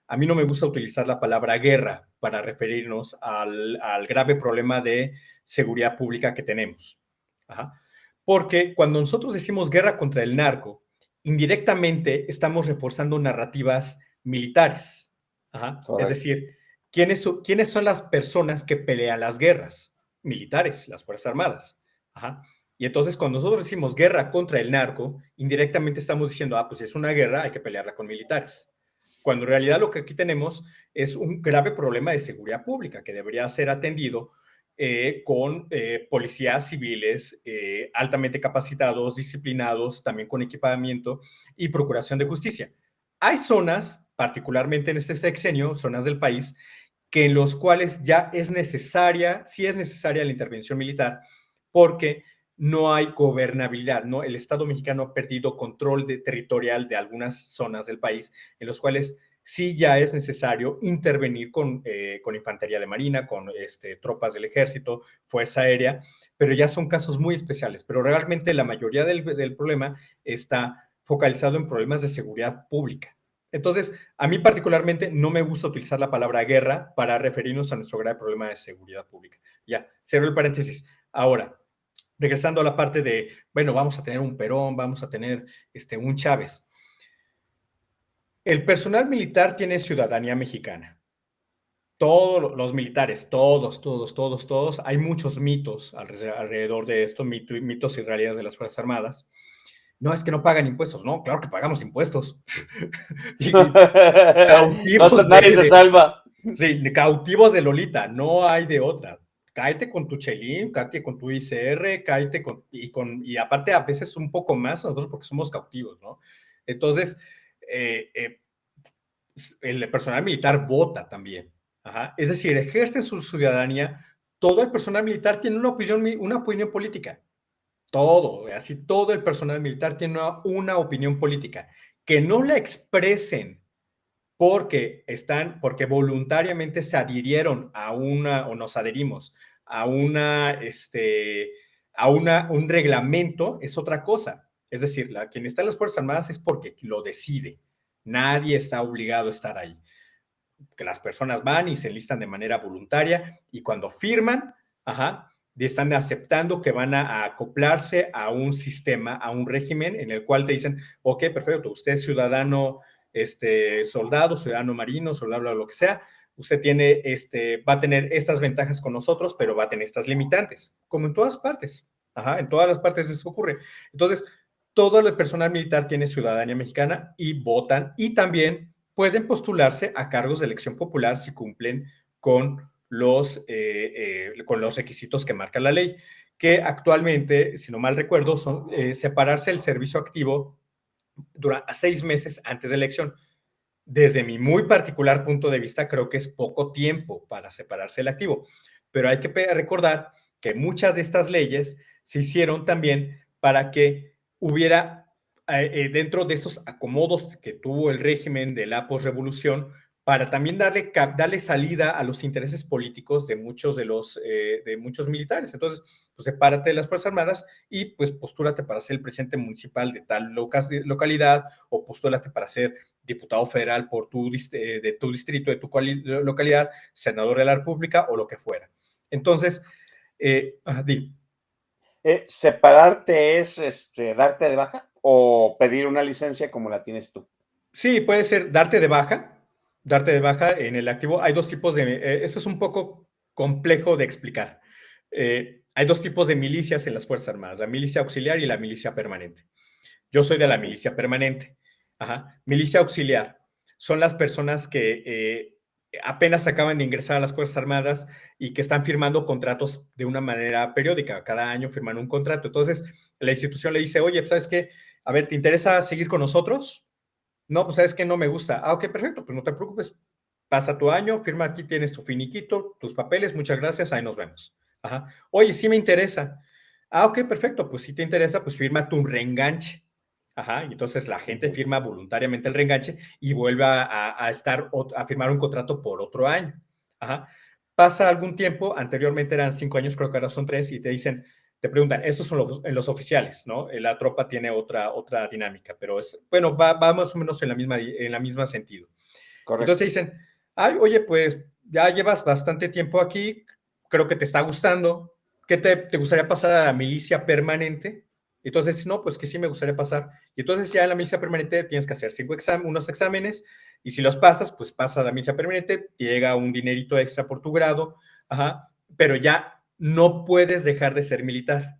A mí no me gusta utilizar la palabra guerra para referirnos al grave problema de seguridad pública que tenemos. Ajá. Porque cuando nosotros decimos guerra contra el narco, indirectamente estamos reforzando narrativas militares. Ajá. Es Correcto. decir, ¿quiénes son las personas que pelean las guerras? Militares, las Fuerzas Armadas. Ajá. Y entonces cuando nosotros decimos guerra contra el narco, indirectamente estamos diciendo, pues si es una guerra, hay que pelearla con militares. Cuando en realidad lo que aquí tenemos es un grave problema de seguridad pública que debería ser atendido con policías civiles altamente capacitados, disciplinados, también con equipamiento y procuración de justicia. Hay zonas, particularmente en este sexenio, zonas del país, que en los cuales ya sí es necesaria la intervención militar, porque no hay gobernabilidad, ¿no? El Estado mexicano ha perdido control territorial de algunas zonas del país, en los cuales sí ya es necesario intervenir con infantería de marina, con tropas del ejército, fuerza aérea, pero ya son casos muy especiales. Pero realmente la mayoría del problema está focalizado en problemas de seguridad pública. Entonces, a mí particularmente no me gusta utilizar la palabra guerra para referirnos a nuestro grave problema de seguridad pública. Ya, cierro el paréntesis. Ahora, regresando a la parte de, bueno, vamos a tener un Perón, vamos a tener un Chávez. El personal militar tiene ciudadanía mexicana. Todos los militares, todos. Hay muchos mitos alrededor de esto, mitos y realidades de las Fuerzas Armadas. No, es que no pagan impuestos. No, claro que pagamos impuestos. Y cautivos Nadie se salva. sí, cautivos de Lolita, no hay de otra. Cáete con tu chelín, cáete con tu ICR, y aparte a veces un poco más nosotros porque somos cautivos, ¿no? Entonces, eh, eh, el personal militar vota también. Ajá. Es decir, ejerce su ciudadanía. Todo el personal militar tiene una opinión política. Todo el personal militar tiene una opinión política. Que no la expresen porque voluntariamente se adhirieron o nos adherimos a a un reglamento es otra cosa. Es decir, quien está en las Fuerzas Armadas es porque lo decide. Nadie está obligado a estar ahí. Que las personas van y se enlistan de manera voluntaria y cuando firman, están aceptando que van a acoplarse a un sistema, a un régimen en el cual te dicen, ok, perfecto, usted es ciudadano, soldado, ciudadano marino, soldado, lo que sea, usted tiene, va a tener estas ventajas con nosotros, pero va a tener estas limitantes, como en todas partes. En todas las partes eso ocurre. Entonces, todo el personal militar tiene ciudadanía mexicana y votan y también pueden postularse a cargos de elección popular si cumplen con con los requisitos que marca la ley, que actualmente, si no mal recuerdo, son separarse del servicio activo durante 6 meses antes de elección. Desde mi muy particular punto de vista, creo que es poco tiempo para separarse del activo, pero hay que recordar que muchas de estas leyes se hicieron también para que hubiera, dentro de estos acomodos que tuvo el régimen de la posrevolución, para también darle salida a los intereses políticos de muchos militares. Entonces, pues sepárate de las Fuerzas Armadas y pues postúrate para ser el presidente municipal de tal localidad o postúrate para ser diputado federal de tu distrito, de tu localidad, senador de la República o lo que fuera. Entonces, ¿separarte es darte de baja o pedir una licencia como la tienes tú? Sí, puede ser darte de baja en el activo. Hay dos tipos esto es un poco complejo de explicar. Hay dos tipos de milicias en las Fuerzas Armadas, la milicia auxiliar y la milicia permanente. Yo soy de la milicia permanente. Milicia auxiliar son las personas que apenas acaban de ingresar a las Fuerzas Armadas y que están firmando contratos de una manera periódica. Cada año firman un contrato. Entonces, la institución le dice, oye, pues, ¿sabes qué? A ver, ¿te interesa seguir con nosotros? No, pues, ¿sabes qué? No me gusta. Ok, perfecto, pues no te preocupes. Pasa tu año, firma aquí, tienes tu finiquito, tus papeles, muchas gracias, ahí nos vemos. Oye, sí me interesa. Ok, perfecto, pues si te interesa, pues firma tu reenganche. Y entonces la gente firma voluntariamente el reenganche y vuelve a firmar un contrato por otro año. Pasa algún tiempo, anteriormente eran 5 años, creo que ahora son 3, y te preguntan, estos son los oficiales, ¿no? La tropa tiene otra dinámica, pero bueno, va más o menos en la misma sentido. Correcto. Entonces dicen, ay, oye, pues ya llevas bastante tiempo aquí, creo que te está gustando, ¿qué te gustaría pasar a la milicia permanente? Entonces, no, pues que sí me gustaría pasar. Y entonces ya en la milicia permanente tienes que hacer unos exámenes y si los pasas, pues pasas a la milicia permanente, te llega un dinerito extra por tu grado, pero ya no puedes dejar de ser militar,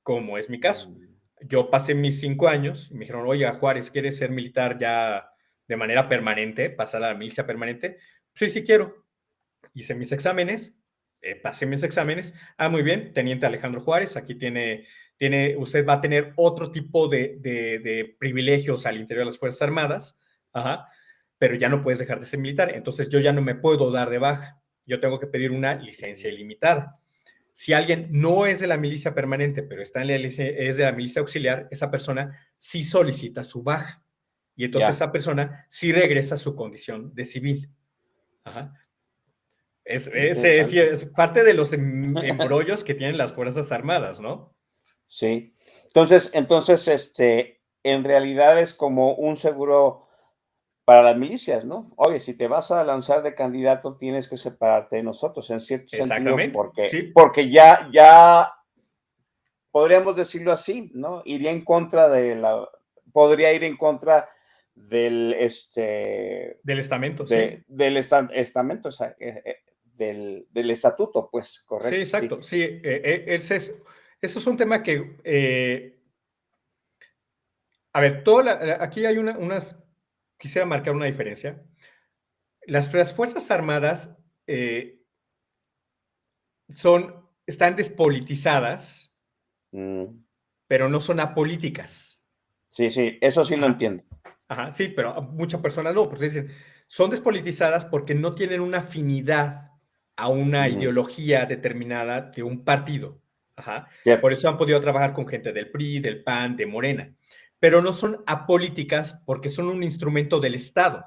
como es mi caso. Yo pasé mis 5 años y me dijeron, oye, Juárez, ¿quieres ser militar ya de manera permanente, pasar a la milicia permanente? Sí, sí quiero. Hice mis exámenes, pasé mis exámenes. Muy bien, teniente Alejandro Juárez, aquí usted va a tener otro tipo de privilegios al interior de las Fuerzas Armadas, pero ya no puedes dejar de ser militar. Entonces yo ya no me puedo dar de baja. Yo tengo que pedir una licencia ilimitada. Si alguien no es de la milicia permanente, pero es de la milicia auxiliar, esa persona sí solicita su baja. Y entonces esa persona sí regresa a su condición de civil. Es parte de los embrollos que tienen las Fuerzas Armadas, ¿no? Sí. Entonces, en realidad es como un seguro para las milicias, ¿no? Oye, si te vas a lanzar de candidato, tienes que separarte de nosotros, en cierto sentido, porque ya podríamos decirlo así, ¿no? Podría ir en contra del del estamento, sí. Del estamento, del estatuto, pues, correcto. Sí, exacto, sí. Eso es un tema que, a ver, aquí hay quisiera marcar una diferencia. Las Fuerzas Armadas están despolitizadas, pero no son apolíticas. Sí, eso sí lo entiendo. Sí, pero muchas personas no, porque dicen, son despolitizadas porque no tienen una afinidad a una ideología determinada de un partido. Por eso han podido trabajar con gente del PRI, del PAN, de Morena. Pero no son apolíticas porque son un instrumento del Estado.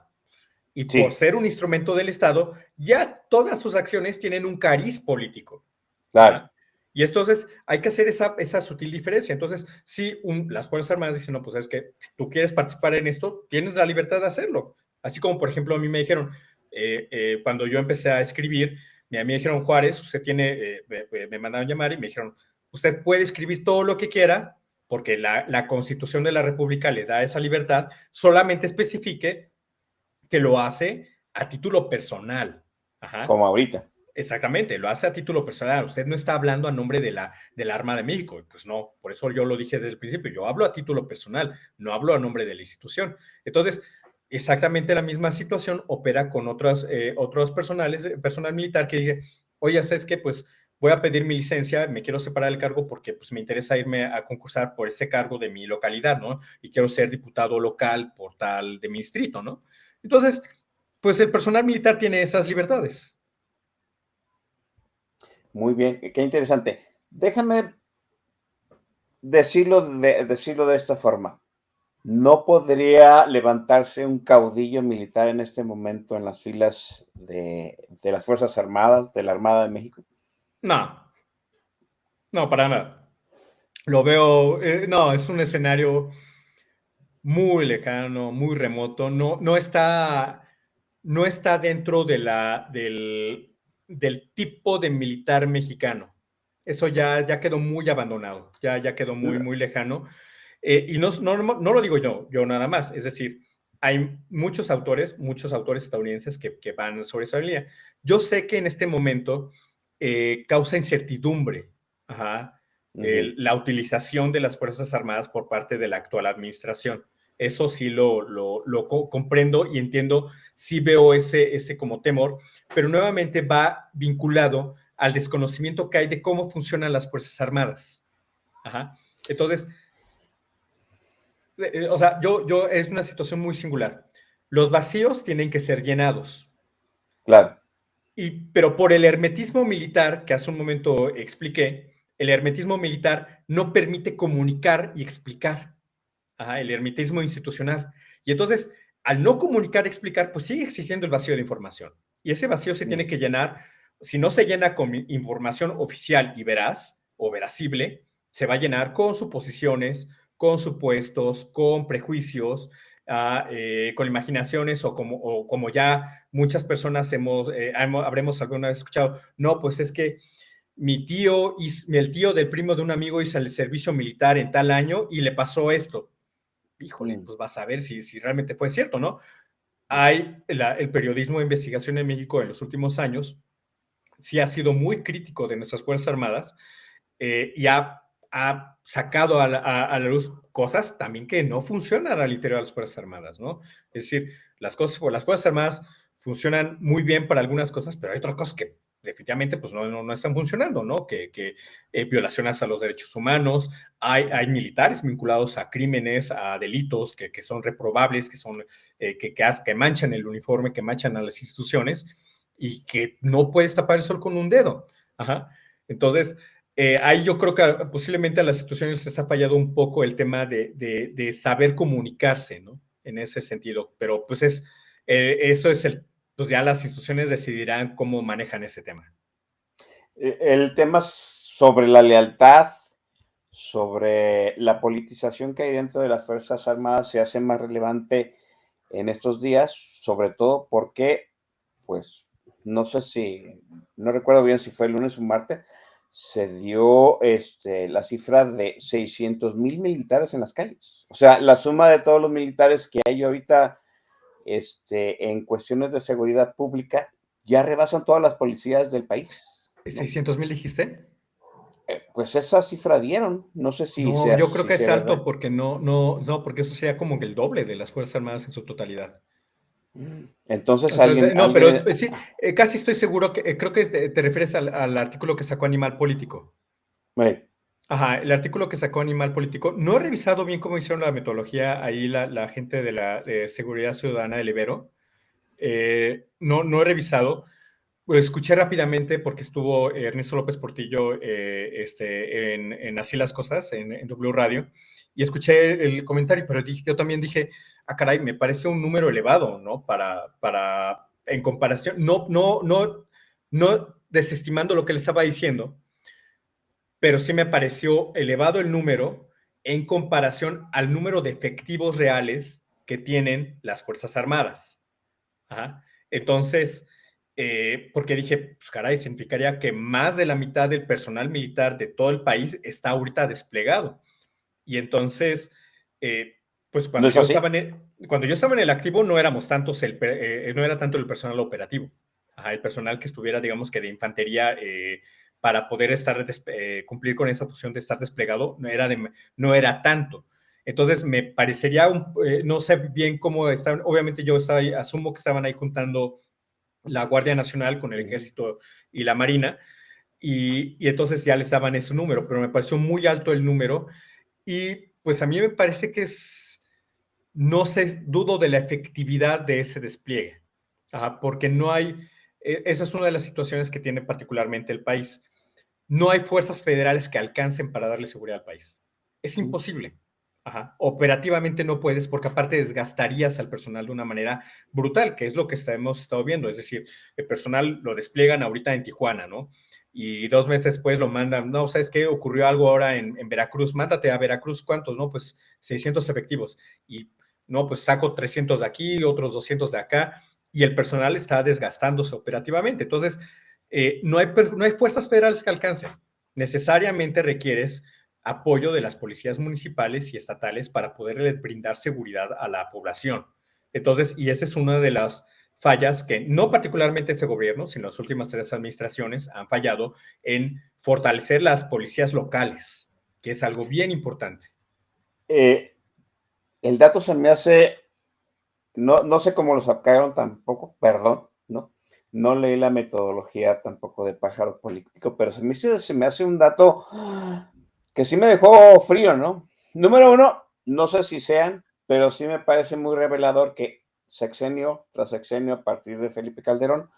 Y por ser un instrumento del Estado, ya todas sus acciones tienen un cariz político. Claro. Y entonces hay que hacer esa sutil diferencia. Entonces, si las Fuerzas Armadas dicen, no, pues es que si tú quieres participar en esto, tienes la libertad de hacerlo. Así como, por ejemplo, a mí me dijeron, cuando yo empecé a escribir, a mí me dijeron, Juárez, usted tiene, me mandaron llamar y me dijeron, usted puede escribir todo lo que quiera, porque la Constitución de la República le da esa libertad, solamente especifique que lo hace a título personal. Ajá. Como ahorita. Exactamente, lo hace a título personal. Usted no está hablando a nombre de la Armada de México. Pues no, por eso yo lo dije desde el principio. Yo hablo a título personal, no hablo a nombre de la institución. Entonces, exactamente la misma situación opera con otros personal militar que dije, oye, ¿sabes qué? Pues voy a pedir mi licencia, me quiero separar del cargo porque pues, me interesa irme a concursar por este cargo de mi localidad, ¿no? Y quiero ser diputado local por tal de mi distrito, ¿no? Entonces, pues el personal militar tiene esas libertades. Muy bien, qué interesante. Déjame decirlo de esta forma. ¿No podría levantarse un caudillo militar en este momento en las filas de las Fuerzas Armadas, de la Armada de México? No, no, para nada. Lo veo, no, es un escenario muy lejano, muy remoto, no está dentro del tipo de militar mexicano. Eso ya quedó muy abandonado, ya quedó muy lejano. Y no lo digo yo nada más, es decir, hay muchos autores estadounidenses que van sobre esa línea. Yo sé que en este momento causa incertidumbre, ajá, la utilización de las Fuerzas Armadas por parte de la actual administración. Eso sí lo comprendo y entiendo, sí veo ese como temor, pero nuevamente va vinculado al desconocimiento que hay de cómo funcionan las Fuerzas Armadas. Ajá. Entonces, o sea, es una situación muy singular. Los vacíos tienen que ser llenados. Claro. Pero por el hermetismo militar, que hace un momento expliqué, el hermetismo militar no permite comunicar y explicar. Ajá, el hermetismo institucional. Y entonces, al no comunicar, explicar, pues sigue existiendo el vacío de información. Y ese vacío se tiene que llenar. Si no se llena con información oficial y veraz o veracible, se va a llenar con suposiciones, con supuestos, con prejuicios, con imaginaciones o como ya muchas personas habremos alguna vez escuchado, no, pues es que el tío del primo de un amigo hizo el servicio militar en tal año y le pasó esto. Híjole, pues vas a ver si realmente fue cierto, ¿no? Hay el periodismo de investigación en México en los últimos años, sí ha sido muy crítico de nuestras Fuerzas Armadas y ha sacado a la luz cosas también que no funcionan al interior de las Fuerzas Armadas, ¿no? Es decir, las Fuerzas Armadas funcionan muy bien para algunas cosas, pero hay otras cosas que definitivamente pues no están funcionando, ¿no? Que violaciones a los derechos humanos, hay militares vinculados a crímenes, a delitos que son reprobables, que manchan el uniforme, que manchan a las instituciones y que no puedes tapar el sol con un dedo. Ajá. Entonces, ahí yo creo que posiblemente a las instituciones les ha fallado un poco el tema de saber comunicarse, ¿no? En ese sentido, pero pues eso es pues ya las instituciones decidirán cómo manejan ese tema. El tema sobre la lealtad, sobre la politización que hay dentro de las Fuerzas Armadas se hace más relevante en estos días, sobre todo porque, pues, no sé no recuerdo bien si fue el lunes o martes, se dio la cifra de 600,000 militares en las calles. O sea, la suma de todos los militares que hay ahorita en cuestiones de seguridad pública ya rebasan todas las policías del país, ¿no? ¿600,000 dijiste? Pues esa cifra dieron, no sé No, yo creo si que es sea alto verdad. porque no, porque eso sería como que el doble de las Fuerzas Armadas en su totalidad. Entonces Entonces, no, pero alguien, sí, casi estoy seguro que creo que te refieres al artículo que sacó Animal Político. eh, Ajá, el artículo que sacó Animal Político. No he revisado bien cómo hicieron la metodología ahí la gente de Seguridad Ciudadana del Ibero. No he revisado. Lo escuché rápidamente porque estuvo Ernesto López Portillo en Así las Cosas, en W Radio, y escuché el comentario, pero yo también dije, caray, me parece un número elevado, ¿no? En comparación, no desestimando lo que le estaba diciendo, pero sí me pareció elevado el número en comparación al número de efectivos reales que tienen las Fuerzas Armadas. Ajá. Entonces, porque dije, pues caray, significaría que más de la mitad del personal militar de todo el país está ahorita desplegado. Y entonces, eh, pues ¿No es así? cuando yo estaba en el activo no éramos tantos, no era tanto el personal operativo. Ajá, el personal que estuviera, digamos que de infantería, para poder cumplir con esa función de estar desplegado, no era tanto. Entonces me parecería, no sé bien cómo estaban, obviamente yo estaba ahí, asumo que estaban ahí juntando la Guardia Nacional con el Ejército y la Marina, y entonces ya les daban ese número, pero me pareció muy alto el número, y pues a mí me parece que no sé, dudo de la efectividad de ese despliegue. Ajá, porque no hay, esa es una de las situaciones que tiene particularmente el país. No hay fuerzas federales que alcancen para darle seguridad al país. Es imposible. Ajá. Operativamente no puedes, porque aparte desgastarías al personal de una manera brutal, que es lo que hemos estado viendo. Es decir, el personal lo despliegan ahorita en Tijuana, ¿no? Y 2 meses después lo mandan, no, ¿sabes qué? Ocurrió algo ahora en Veracruz, mándate a Veracruz, ¿cuántos? No, pues 600 efectivos. Y no, pues saco 300 de aquí, otros 200 de acá, y el personal está desgastándose operativamente. Entonces, no hay fuerzas federales que alcancen. Necesariamente requieres apoyo de las policías municipales y estatales para poder brindar seguridad a la población. Entonces, y esa es una de las fallas que no particularmente este gobierno, sino las últimas 3 administraciones han fallado en fortalecer las policías locales, que es algo bien importante. El dato se me hace, no sé cómo lo sacaron tampoco, perdón, ¿no? No leí la metodología tampoco de pájaro político, pero se me hace un dato que sí me dejó frío, ¿no? Número uno, no sé si sean, pero sí me parece muy revelador que sexenio tras sexenio a partir de Felipe Calderón,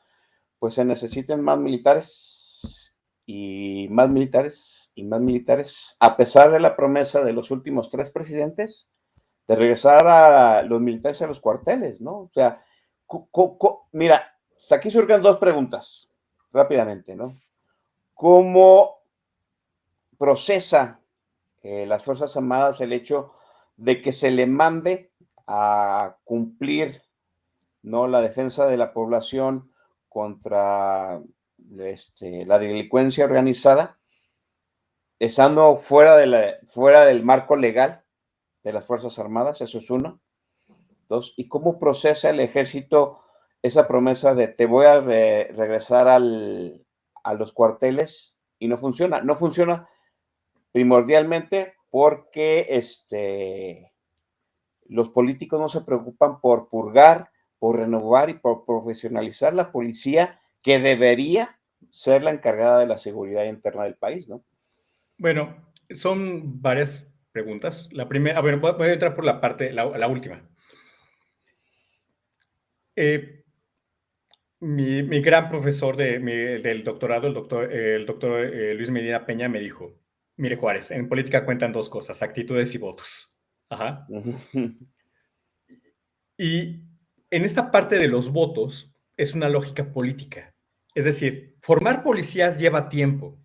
pues se necesiten más militares y más militares y más militares, a pesar de la promesa de los últimos 3 presidentes de regresar a los militares a los cuarteles, ¿no? O sea, mira, aquí surgen 2 preguntas rápidamente, ¿no? ¿Cómo procesa las Fuerzas Armadas el hecho de que se le mande a cumplir, ¿no?, la defensa de la población contra la delincuencia organizada, estando fuera del marco legal de las Fuerzas Armadas? Eso es uno. Dos, ¿y cómo procesa el ejército esa promesa de te voy a regresar a los cuarteles? Y no funciona. No funciona primordialmente porque los políticos no se preocupan por purgar, por renovar y por profesionalizar la policía, que debería ser la encargada de la seguridad interna del país, ¿no? Bueno, son varias preguntas. La primera, a ver, voy a entrar por la última. Eh, mi gran profesor del doctorado, el doctor Luis Medina Peña, me dijo, mire Juárez, en política cuentan 2 cosas, actitudes y votos. Ajá. Y en esta parte de los votos es una lógica política. Es decir, formar policías lleva tiempo,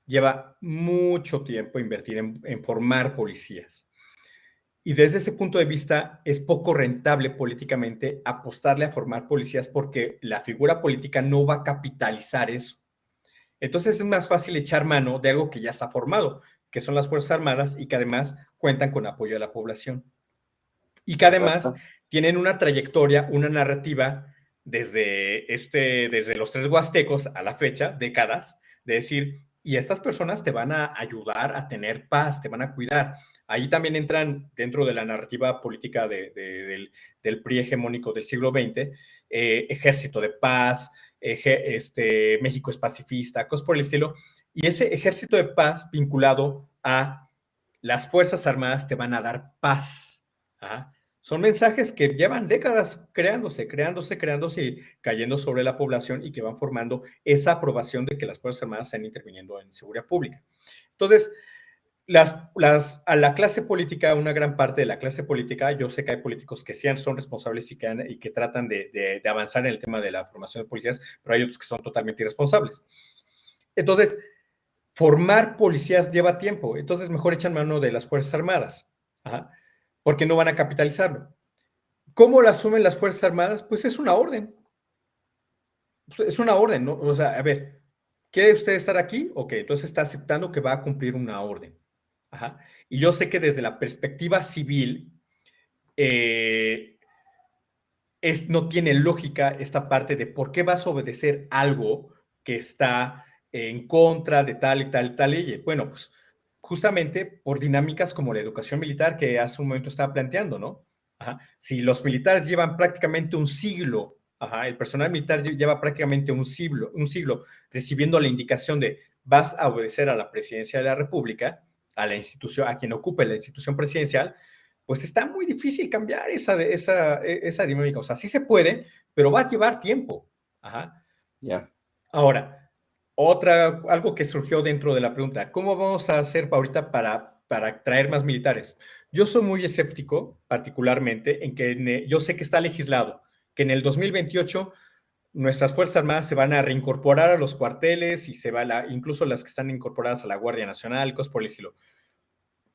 lleva mucho tiempo invertir en formar policías. Y desde ese punto de vista es poco rentable políticamente apostarle a formar policías porque la figura política no va a capitalizar eso. Entonces es más fácil echar mano de algo que ya está formado, que son las Fuerzas Armadas y que además cuentan con apoyo de la población. Y que además Correcto. tienen una trayectoria, una narrativa desde los 3 huastecos a la fecha, décadas, de decir, y estas personas te van a ayudar a tener paz, te van a cuidar. Ahí también entran dentro de la narrativa política del PRI hegemónico del siglo XX, ejército de paz, México es pacifista, cosas por el estilo. Y ese ejército de paz vinculado a las Fuerzas Armadas te van a dar paz. Ajá. Son mensajes que llevan décadas creándose y cayendo sobre la población y que van formando esa aprobación de que las Fuerzas Armadas están interviniendo en seguridad pública. Entonces, a la clase política, una gran parte de la clase política, yo sé que hay políticos que sí son responsables y que tratan de avanzar en el tema de la formación de policías, pero hay otros que son totalmente irresponsables. Entonces, formar policías lleva tiempo, entonces mejor echan mano de las Fuerzas Armadas, ajá, porque no van a capitalizarlo. ¿Cómo lo asumen las Fuerzas Armadas? Pues es una orden, es una orden, ¿no? O sea, a ver, ¿quiere usted estar aquí? Ok, entonces está aceptando que va a cumplir una orden. Ajá. Y yo sé que desde la perspectiva civil, eh, no tiene lógica esta parte de por qué vas a obedecer algo que está en contra de tal y tal y tal ley. Bueno, pues justamente por dinámicas como la educación militar que hace un momento estaba planteando, ¿no? Ajá. Si los militares llevan prácticamente un siglo, ajá, el personal militar lleva prácticamente un siglo recibiendo la indicación de vas a obedecer a la presidencia de la República, a la institución, a quien ocupe la institución presidencial, pues está muy difícil cambiar esa dinámica. O sea, sí se puede, pero va a llevar tiempo. Ajá. Ya. Ahora, algo que surgió dentro de la pregunta, ¿cómo vamos a hacer ahorita para traer más militares? Yo soy muy escéptico, particularmente, en que yo sé que está legislado, que en el 2028 nuestras Fuerzas Armadas se van a reincorporar a los cuarteles y incluso las que están incorporadas a la Guardia Nacional, cosas por el estilo.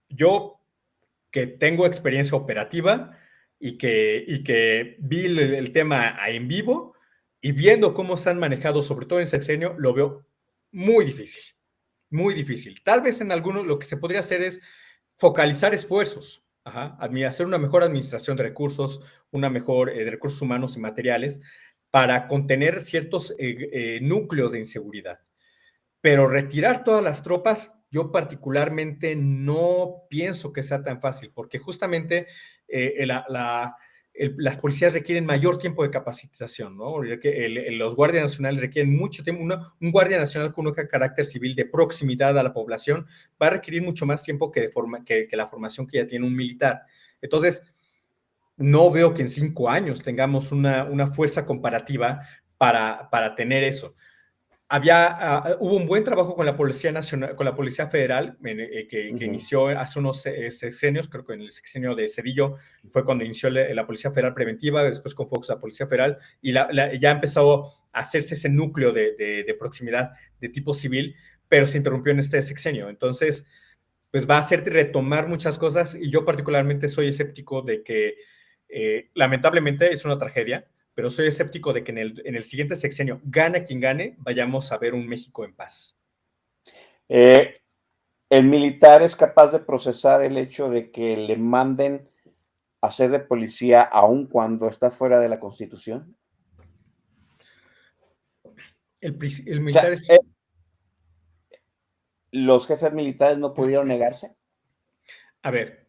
Yo que tengo experiencia operativa y que vi el tema en vivo y viendo cómo se han manejado, sobre todo en sexenio, lo veo muy difícil, muy difícil. Tal vez en algunos lo que se podría hacer es focalizar esfuerzos, ajá, hacer una mejor administración de recursos, una mejor de recursos humanos y materiales para contener ciertos núcleos de inseguridad. Pero retirar todas las tropas, yo particularmente no pienso que sea tan fácil, porque justamente las policías requieren mayor tiempo de capacitación, ¿no? Los guardias nacionales requieren mucho tiempo. Un guardia nacional con un carácter civil de proximidad a la población va a requerir mucho más tiempo que la formación que ya tiene un militar. Entonces, no veo que en 5 años tengamos una fuerza comparativa para tener eso. Hubo un buen trabajo con la Policía Nacional, con la Policía Federal, que inició hace unos sexenios, creo que en el sexenio de Cedillo fue cuando inició la Policía Federal Preventiva, después con Fox la Policía Federal, y ya empezó a hacerse ese núcleo de proximidad de tipo civil, pero se interrumpió en este sexenio. Entonces, pues va a hacerte retomar muchas cosas, y yo particularmente soy escéptico de que, lamentablemente, es una tragedia, pero soy escéptico de que en el siguiente sexenio, gane quien gane, vayamos a ver un México en paz. Eh, ¿El militar es capaz de procesar el hecho de que le manden a ser de policía aun cuando está fuera de la Constitución? El O militar sea, es... ¿los jefes militares no pudieron negarse? A ver,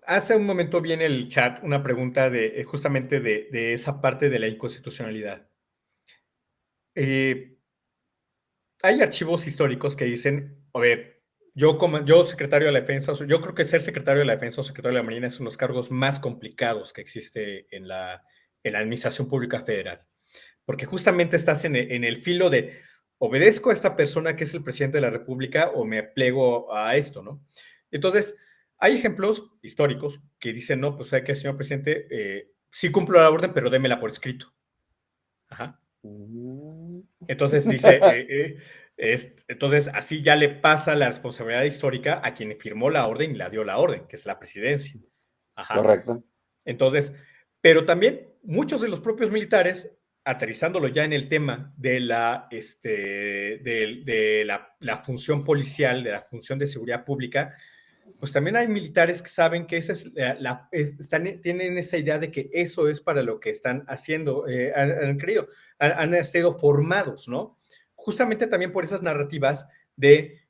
hace un momento viene el chat una pregunta justamente de esa parte de la inconstitucionalidad. Hay archivos históricos que dicen, a ver, yo secretario de la defensa, yo creo que ser secretario de la defensa o secretario de la Marina es uno de los cargos más complicados que existe en la administración pública federal, porque justamente estás en el filo de obedezco a esta persona que es el presidente de la República o me plego a esto, ¿no? Entonces, hay ejemplos históricos que dicen, no, pues hay que, señor presidente, sí cumplo la orden, pero démela por escrito. Ajá. Mm. Entonces dice, entonces así ya le pasa la responsabilidad histórica a quien firmó la orden y la dio la orden, que es la presidencia. Ajá. Correcto. Entonces, pero también muchos de los propios militares, aterrizándolo ya en el tema de la función policial, de la función de seguridad pública, pues también hay militares que saben que esa tienen esa idea de que eso es para lo que están haciendo, han creído, han sido formados, ¿no? Justamente también por esas narrativas de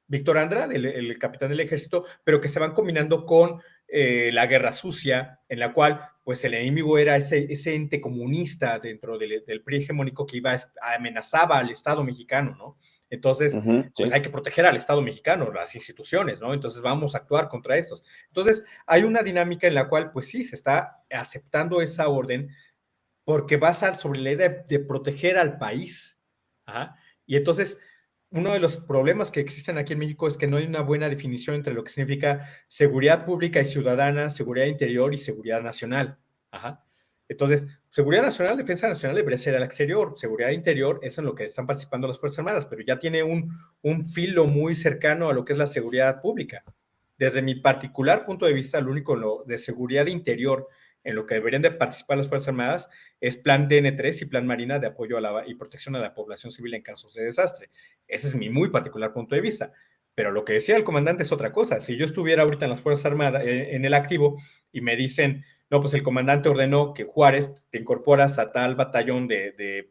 Víctor Andrade, el capitán del ejército, pero que se van combinando con la guerra sucia, en la cual pues el enemigo era ese ente comunista dentro del PRI hegemónico que amenazaba al Estado mexicano, ¿no? Entonces, pues Sí. hay que proteger al Estado mexicano, las instituciones, ¿no? Entonces vamos a actuar contra estos. Entonces, hay una dinámica en la cual, pues sí, se está aceptando esa orden porque basa sobre la idea de proteger al país. Ajá. Y entonces, uno de los problemas que existen aquí en México es que no hay una buena definición entre lo que significa seguridad pública y ciudadana, seguridad interior y seguridad nacional. Ajá. Entonces, seguridad nacional, defensa nacional debería ser al exterior, seguridad interior es en lo que están participando las Fuerzas Armadas, pero ya tiene un filo muy cercano a lo que es la seguridad pública. Desde mi particular punto de vista, lo único de seguridad interior en lo que deberían de participar las Fuerzas Armadas es Plan DN3 y Plan Marina de apoyo y protección a la población civil en casos de desastre. Ese es mi muy particular punto de vista. Pero lo que decía el comandante es otra cosa. Si yo estuviera ahorita en las Fuerzas Armadas, en el activo, y me dicen, no, pues el comandante ordenó que Juárez te incorporas a tal batallón de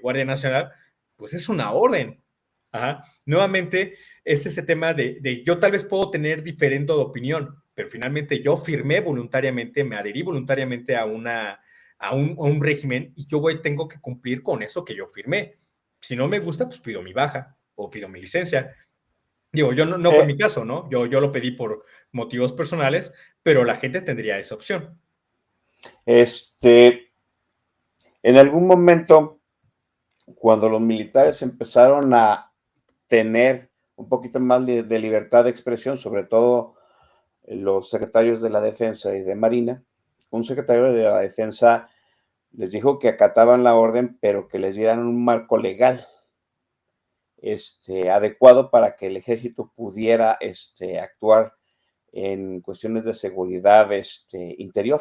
Guardia Nacional, pues es una orden. Ajá. Nuevamente, es ese tema de yo tal vez puedo tener diferente de opinión, pero finalmente yo firmé voluntariamente, me adherí voluntariamente a un régimen y yo tengo que cumplir con eso que yo firmé. Si no me gusta, pues pido mi baja o pido mi licencia. Digo, yo no fue mi caso, ¿no? Yo lo pedí por motivos personales, pero la gente tendría esa opción. En algún momento, cuando los militares empezaron a tener un poquito más de libertad de expresión, sobre todo los secretarios de la Defensa y de Marina, un secretario de la Defensa les dijo que acataban la orden, pero que les dieran un marco legal adecuado para que el ejército pudiera actuar en cuestiones de seguridad interior.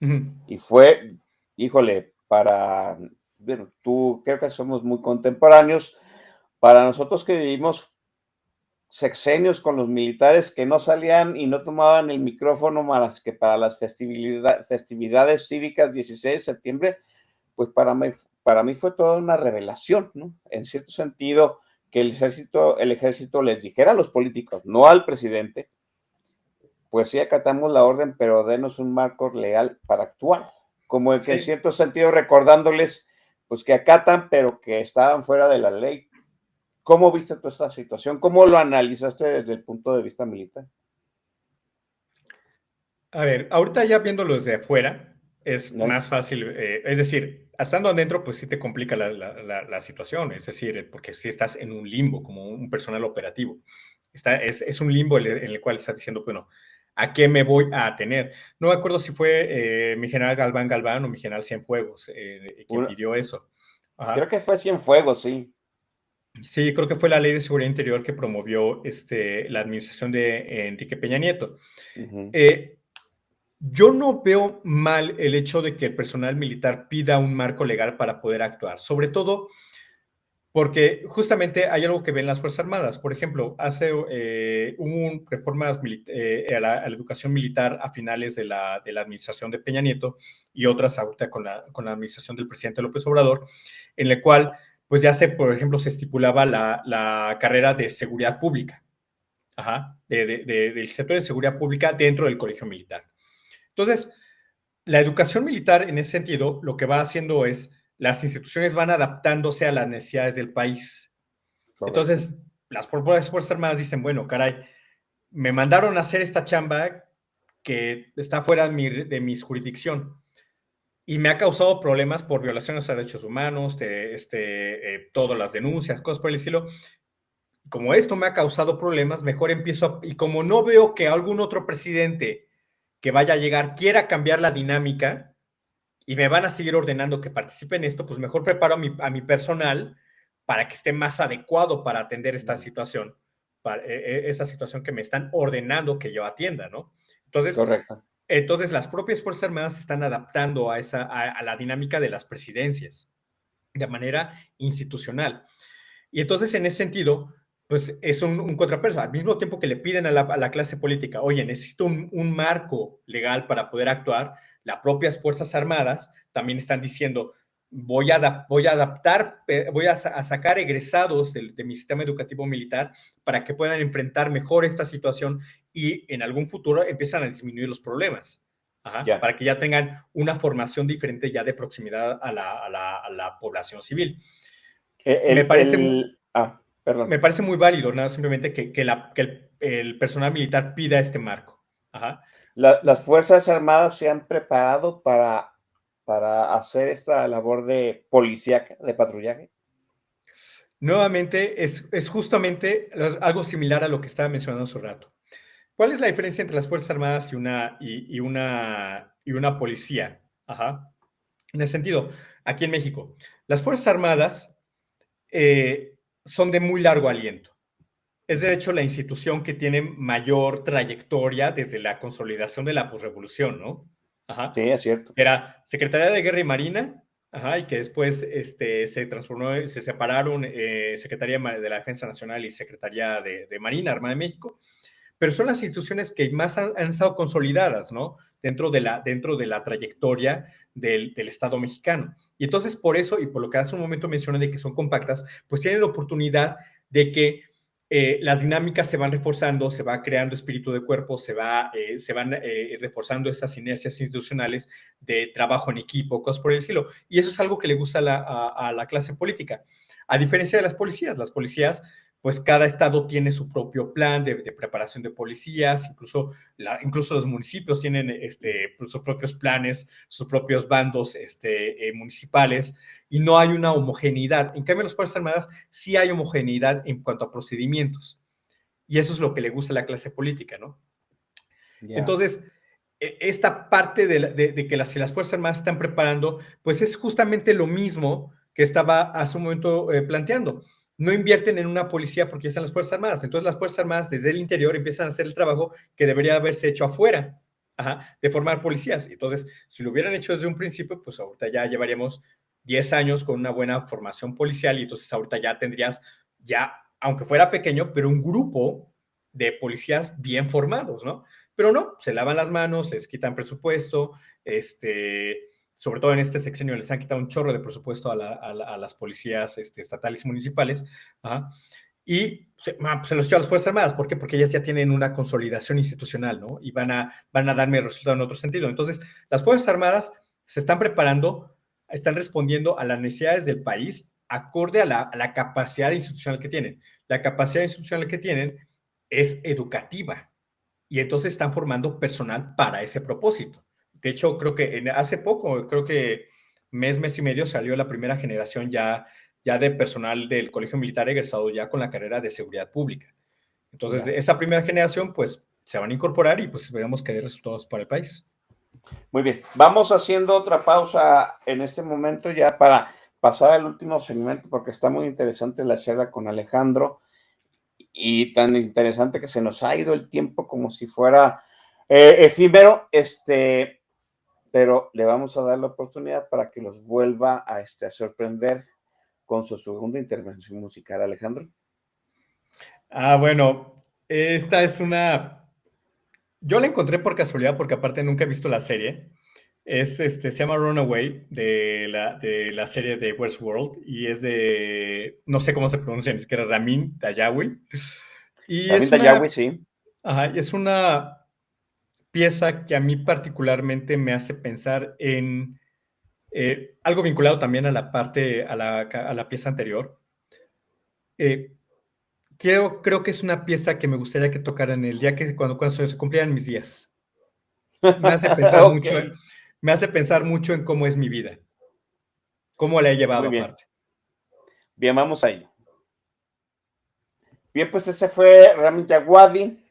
Uh-huh. Y fue, híjole, bueno, tú creo que somos muy contemporáneos, para nosotros que vivimos sexenios con los militares que no salían y no tomaban el micrófono más que para las festividades cívicas 16 de septiembre, pues para mí fue toda una revelación, ¿no? En cierto sentido, que el ejército les dijera a los políticos, no al presidente, pues sí acatamos la orden, pero denos un marco legal para actuar. Como el que en cierto sentido recordándoles, pues que acatan, pero que estaban fuera de la ley. ¿Cómo viste tú esta situación? ¿Cómo lo analizaste desde el punto de vista militar? A ver, ahorita ya viéndolo desde afuera, es más fácil, es decir, estando adentro, pues sí te complica la situación, es decir, porque sí estás en un limbo como un personal operativo. Es un limbo en el cual estás diciendo, bueno, ¿a qué me voy a atener? No me acuerdo si fue mi general Galván o mi general Cienfuegos quien pidió eso. Ajá. Creo que fue Cienfuegos, sí. Sí, creo que fue la Ley de Seguridad Interior que promovió la administración de Enrique Peña Nieto. Uh-huh. Yo no veo mal el hecho de que el personal militar pida un marco legal para poder actuar, sobre todo porque justamente hay algo que ven las Fuerzas Armadas. Por ejemplo, hubo reformas a la educación militar a finales de la administración de Peña Nieto y otras ahorita con la administración del presidente López Obrador, en la cual, pues ya por ejemplo, se estipulaba la carrera de seguridad pública, del sector de seguridad pública dentro del colegio militar. Entonces, la educación militar, en ese sentido, lo que va haciendo es, las instituciones van adaptándose a las necesidades del país. Correcto. Entonces, las propias Fuerzas Armadas dicen, bueno, caray, me mandaron a hacer esta chamba que está fuera de mi jurisdicción y me ha causado problemas por violaciones a derechos humanos, todas las denuncias, cosas por el estilo. Como esto me ha causado problemas, mejor empiezo y como no veo que algún otro presidente que vaya a llegar quiera cambiar la dinámica y me van a seguir ordenando que participe en esto, pues mejor preparo a mi personal para que esté más adecuado para atender esta situación, esa situación que me están ordenando que yo atienda, ¿no? Entonces, correcto. Entonces las propias Fuerzas Armadas se están adaptando a la dinámica de las presidencias de manera institucional. Y entonces, en ese sentido, pues es un contrapeso. Al mismo tiempo que le piden a la clase política, oye, necesito un marco legal para poder actuar, las propias Fuerzas Armadas también están diciendo, voy a adaptar, voy a sacar egresados de mi sistema educativo militar para que puedan enfrentar mejor esta situación y en algún futuro empiezan a disminuir los problemas. Para que ya tengan una formación diferente ya de proximidad a la población civil. Me parece muy válido, nada, simplemente que el personal militar pida este marco. Ajá. Las Fuerzas Armadas se han preparado para hacer esta labor de policíaca, de patrullaje. Nuevamente, es justamente algo similar a lo que estaba mencionando hace un rato. ¿Cuál es la diferencia entre las Fuerzas Armadas y una policía? Ajá. En ese sentido, aquí en México, las Fuerzas Armadas son de muy largo aliento. Es de hecho la institución que tiene mayor trayectoria desde la consolidación de la posrevolución, ¿no? Ajá. Sí, es cierto. Era Secretaría de Guerra y Marina, ajá, y que después se transformó, se separaron Secretaría de la Defensa Nacional y Secretaría de Marina, Armada de México, pero son las instituciones que más han estado consolidadas, ¿no? Dentro de la trayectoria del Estado mexicano. Y entonces, por eso, y por lo que hace un momento mencioné de que son compactas, pues tienen la oportunidad de que las dinámicas se van reforzando, se va creando espíritu de cuerpo, se van reforzando esas inercias institucionales de trabajo en equipo, cosas por el estilo. Y eso es algo que le gusta a la clase política. A diferencia de las policías pues cada estado tiene su propio plan de preparación de policías, incluso los municipios tienen sus propios planes, sus propios bandos municipales, y no hay una homogeneidad. En cambio, en las Fuerzas Armadas sí hay homogeneidad en cuanto a procedimientos, y eso es lo que le gusta a la clase política, ¿no? Yeah. Entonces, esta parte de que las Fuerzas Armadas están preparando, pues es justamente lo mismo que estaba hace un momento planteando. No invierten en una policía porque ya están las Fuerzas Armadas. Entonces las Fuerzas Armadas desde el interior empiezan a hacer el trabajo que debería haberse hecho afuera, ajá, de formar policías. Entonces, si lo hubieran hecho desde un principio, pues ahorita ya llevaríamos 10 años con una buena formación policial y entonces ahorita ya tendrías, ya, aunque fuera pequeño, pero un grupo de policías bien formados, ¿no? Pero no, se lavan las manos, les quitan presupuesto, sobre todo en este sexenio les han quitado un chorro de presupuesto a las policías estatales y municipales, ajá, y se los echó a las Fuerzas Armadas. ¿Por qué? Porque ellas ya tienen una consolidación institucional, ¿no? Y van a darme resultado en otro sentido. Entonces, las Fuerzas Armadas se están preparando, están respondiendo a las necesidades del país acorde a la capacidad institucional que tienen. La capacidad institucional que tienen es educativa, y entonces están formando personal para ese propósito. De hecho, creo que hace poco, creo que mes y medio, salió la primera generación ya de personal del Colegio Militar egresado ya con la carrera de seguridad pública. Entonces, Yeah. esa primera generación, pues, se van a incorporar y pues veremos que dé resultados para el país. Muy bien, vamos haciendo otra pausa en este momento ya para pasar al último segmento porque está muy interesante la charla con Alejandro y tan interesante que se nos ha ido el tiempo como si fuera efímero, pero le vamos a dar la oportunidad para que los vuelva a sorprender con su segunda intervención musical, Alejandro. Bueno, esta es yo la encontré por casualidad porque aparte nunca he visto la serie. Se llama Runaway de la serie de Westworld y es no sé cómo se pronuncia, ni siquiera Ramin Dayawi. Y También Dayawi, sí. es una pieza que a mí particularmente me hace pensar en algo vinculado también a a la pieza anterior. Creo que es una pieza que me gustaría que tocaran el día cuando se cumplieran mis días. Me hace pensar Ok, mucho, me hace pensar mucho en cómo es mi vida, cómo la he llevado muy bien. aparte. Bien, vamos a ello. Bien, pues ese fue Ramin Djawadi,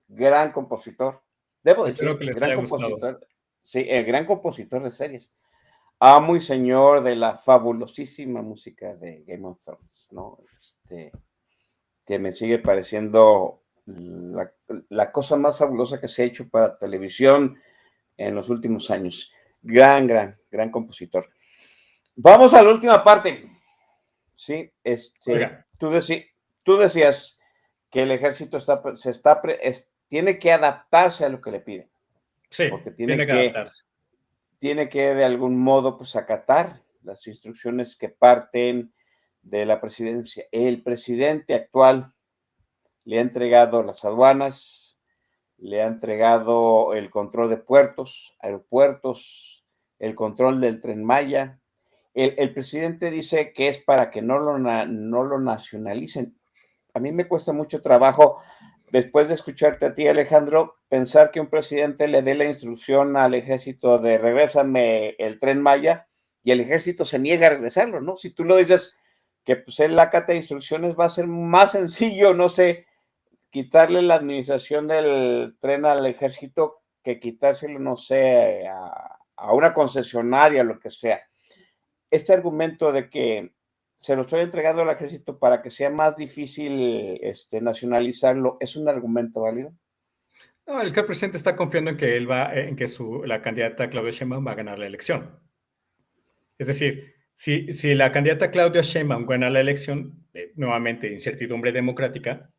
gran compositor. Debo Espero decir, que les gran haya gustado. compositor. Sí, el gran compositor de series. Muy señor de la fabulosísima música de Game of Thrones, ¿no? Que me sigue pareciendo la cosa más fabulosa que se ha hecho para televisión en los últimos años. Gran compositor. Vamos a la última parte. Sí, Oiga, tú decías que el ejército tiene que adaptarse a lo que le piden, sí, porque tiene que adaptarse. tiene que de algún modo pues acatar las instrucciones que parten de la presidencia. El presidente actual le ha entregado las aduanas, le ha entregado el control de puertos, aeropuertos, el control del Tren Maya. El presidente dice que es para que no lo nacionalicen. A mí me cuesta mucho trabajo, después de escucharte a ti, Alejandro, pensar que un presidente le dé la instrucción al ejército de regrésame el Tren Maya y el ejército se niega a regresarlo, ¿no? Si tú lo dices que pues él acata instrucciones, va a ser más sencillo, no sé, quitarle la administración del tren al ejército que quitárselo, no sé, a una concesionaria, lo que sea. Este argumento de que se lo estoy entregando al ejército para que sea más difícil nacionalizarlo, ¿es un argumento válido? No, el presidente está confiando en que en que la candidata Claudia Sheinbaum va a ganar la elección. Es decir, si la candidata Claudia Sheinbaum gana la elección, nuevamente incertidumbre democrática,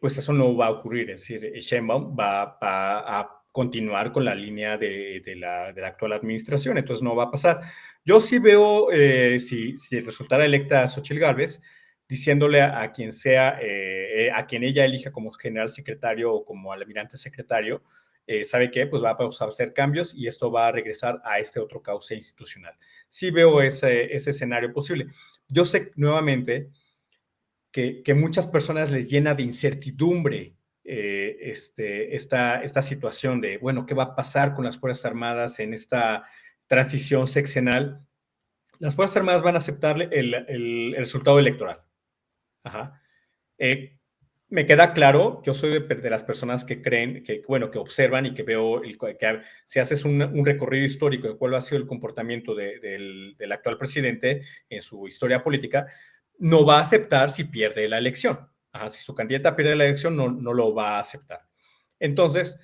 pues eso no va a ocurrir. Es decir, Sheinbaum va a continuar con la línea de la actual administración, entonces no va a pasar. Yo sí veo, si resultara electa Xochitl Gálvez, diciéndole a quien sea, a quien ella elija como general secretario o como almirante secretario, ¿sabe qué? Pues va a hacer cambios y esto va a regresar a este otro cauce institucional. Sí veo ese escenario posible. Yo sé nuevamente que muchas personas les llena de incertidumbre esta situación de, bueno, ¿qué va a pasar con las Fuerzas Armadas en esta transición sexenal? Las Fuerzas Armadas van a aceptar el resultado electoral. Ajá. Eh, Me queda claro, yo soy de las personas que creen, bueno, que observan y que veo, que si haces un recorrido histórico de cuál ha sido el comportamiento del actual presidente en su historia política, no va a aceptar si pierde la elección. Ajá, si su candidata pierde la elección, no lo va a aceptar. Entonces,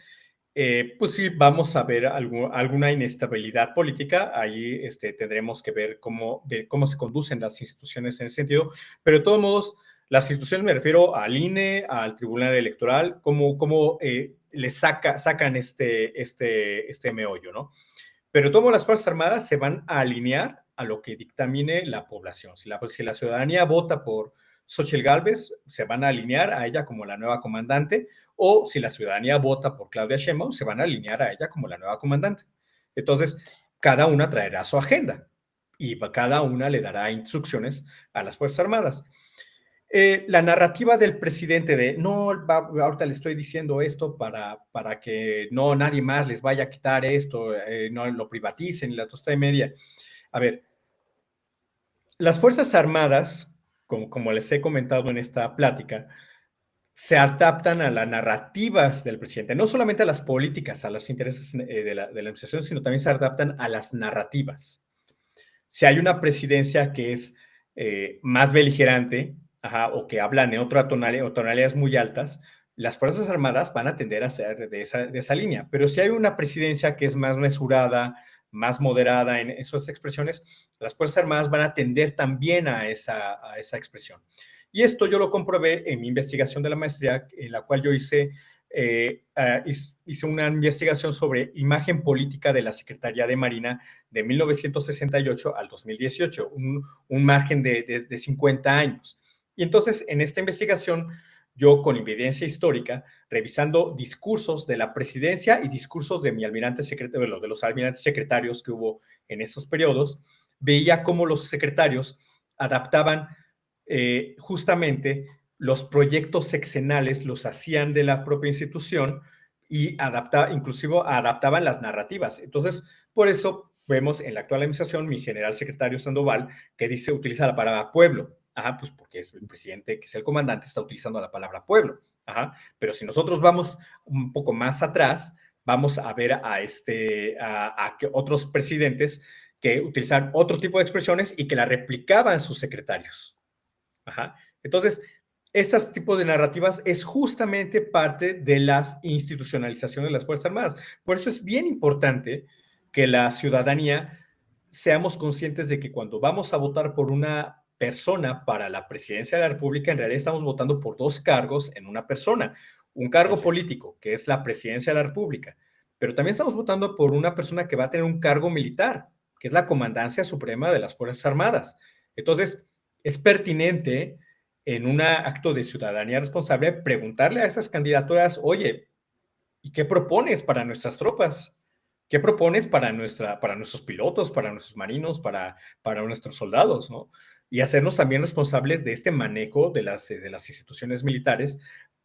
pues sí, vamos a ver alguna inestabilidad política. Ahí tendremos que ver cómo se conducen las instituciones en ese sentido. Pero de todos modos, las instituciones me refiero al INE, al Tribunal Electoral, cómo le sacan este meollo, ¿no? Pero todas las Fuerzas Armadas se van a alinear a lo que dictamine la población. Si la ciudadanía vota por Xochitl Gálvez, se van a alinear a ella como la nueva comandante, o si la ciudadanía vota por Claudia Sheinbaum, se van a alinear a ella como la nueva comandante. Entonces, cada una traerá su agenda y cada una le dará instrucciones a las Fuerzas Armadas. La narrativa del presidente de no, ahorita le estoy diciendo esto para que no nadie más les vaya a quitar esto, no lo privaticen, la tostada y media. A ver, las Fuerzas Armadas, como les he comentado en esta plática, se adaptan a las narrativas del presidente, no solamente a las políticas, a los intereses de la administración, sino también se adaptan a las narrativas. Si hay una presidencia que es más beligerante, ajá, o que habla en otra o tonalidades muy altas, las Fuerzas Armadas van a tender a ser de esa línea. Pero si hay una presidencia que es más mesurada, más moderada en sus expresiones, las Fuerzas Armadas van a tender también a esa expresión. Y esto yo lo comprobé en mi investigación de la maestría, en la cual yo hice una investigación sobre imagen política de la Secretaría de Marina de 1968 al 2018, un margen de 50 años. Y entonces, en esta investigación, yo con evidencia histórica, revisando discursos de la presidencia y discursos de mi almirante secretario, bueno, de los almirantes secretarios que hubo en esos periodos, veía cómo los secretarios adaptaban justamente los proyectos sexenales, los hacían de la propia institución y inclusive adaptaban las narrativas. Entonces, por eso vemos en la actual administración mi general secretario Sandoval que utiliza la palabra pueblo. Ajá, pues porque es el presidente, que es el comandante, está utilizando la palabra pueblo. Ajá, pero si nosotros vamos un poco más atrás, vamos a ver a otros presidentes que utilizan otro tipo de expresiones y que la replicaban sus secretarios. Ajá. Entonces, este tipo de narrativas es justamente parte de las institucionalizaciones de las Fuerzas Armadas. Por eso es bien importante que la ciudadanía seamos conscientes de que cuando vamos a votar por una persona para la presidencia de la República, en realidad estamos votando por dos cargos en una persona. Un cargo político, que es la presidencia de la República, pero también estamos votando por una persona que va a tener un cargo militar, que es la Comandancia Suprema de las Fuerzas Armadas. Entonces, es pertinente en un acto de ciudadanía responsable preguntarle a esas candidaturas, oye, ¿y qué propones para nuestras tropas? ¿Qué propones para nuestros pilotos, para nuestros marinos, para nuestros soldados, ¿no? Y hacernos también responsables de este manejo de las instituciones militares,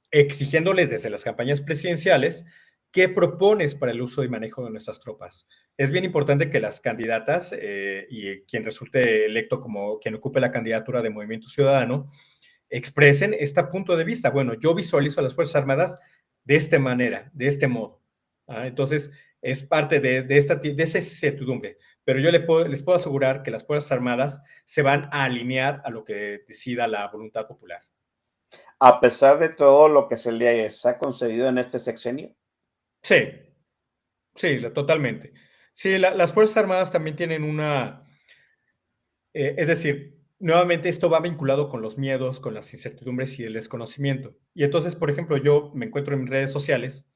exigiéndoles desde las campañas presidenciales qué propones para el uso y manejo de nuestras tropas. Es bien importante que las candidatas y quien resulte electo como quien ocupe la candidatura de Movimiento Ciudadano expresen este punto de vista. Bueno, yo visualizo a las Fuerzas Armadas de esta manera, de este modo. Entonces, es parte de esa incertidumbre. Pero yo les puedo asegurar que las Fuerzas Armadas se van a alinear a lo que decida la voluntad popular. A pesar de todo lo que se les ha concedido en este sexenio. Sí, sí, totalmente. Sí, las Fuerzas Armadas también tienen es decir, nuevamente esto va vinculado con los miedos, con las incertidumbres y el desconocimiento. Y entonces, por ejemplo, yo me encuentro en redes sociales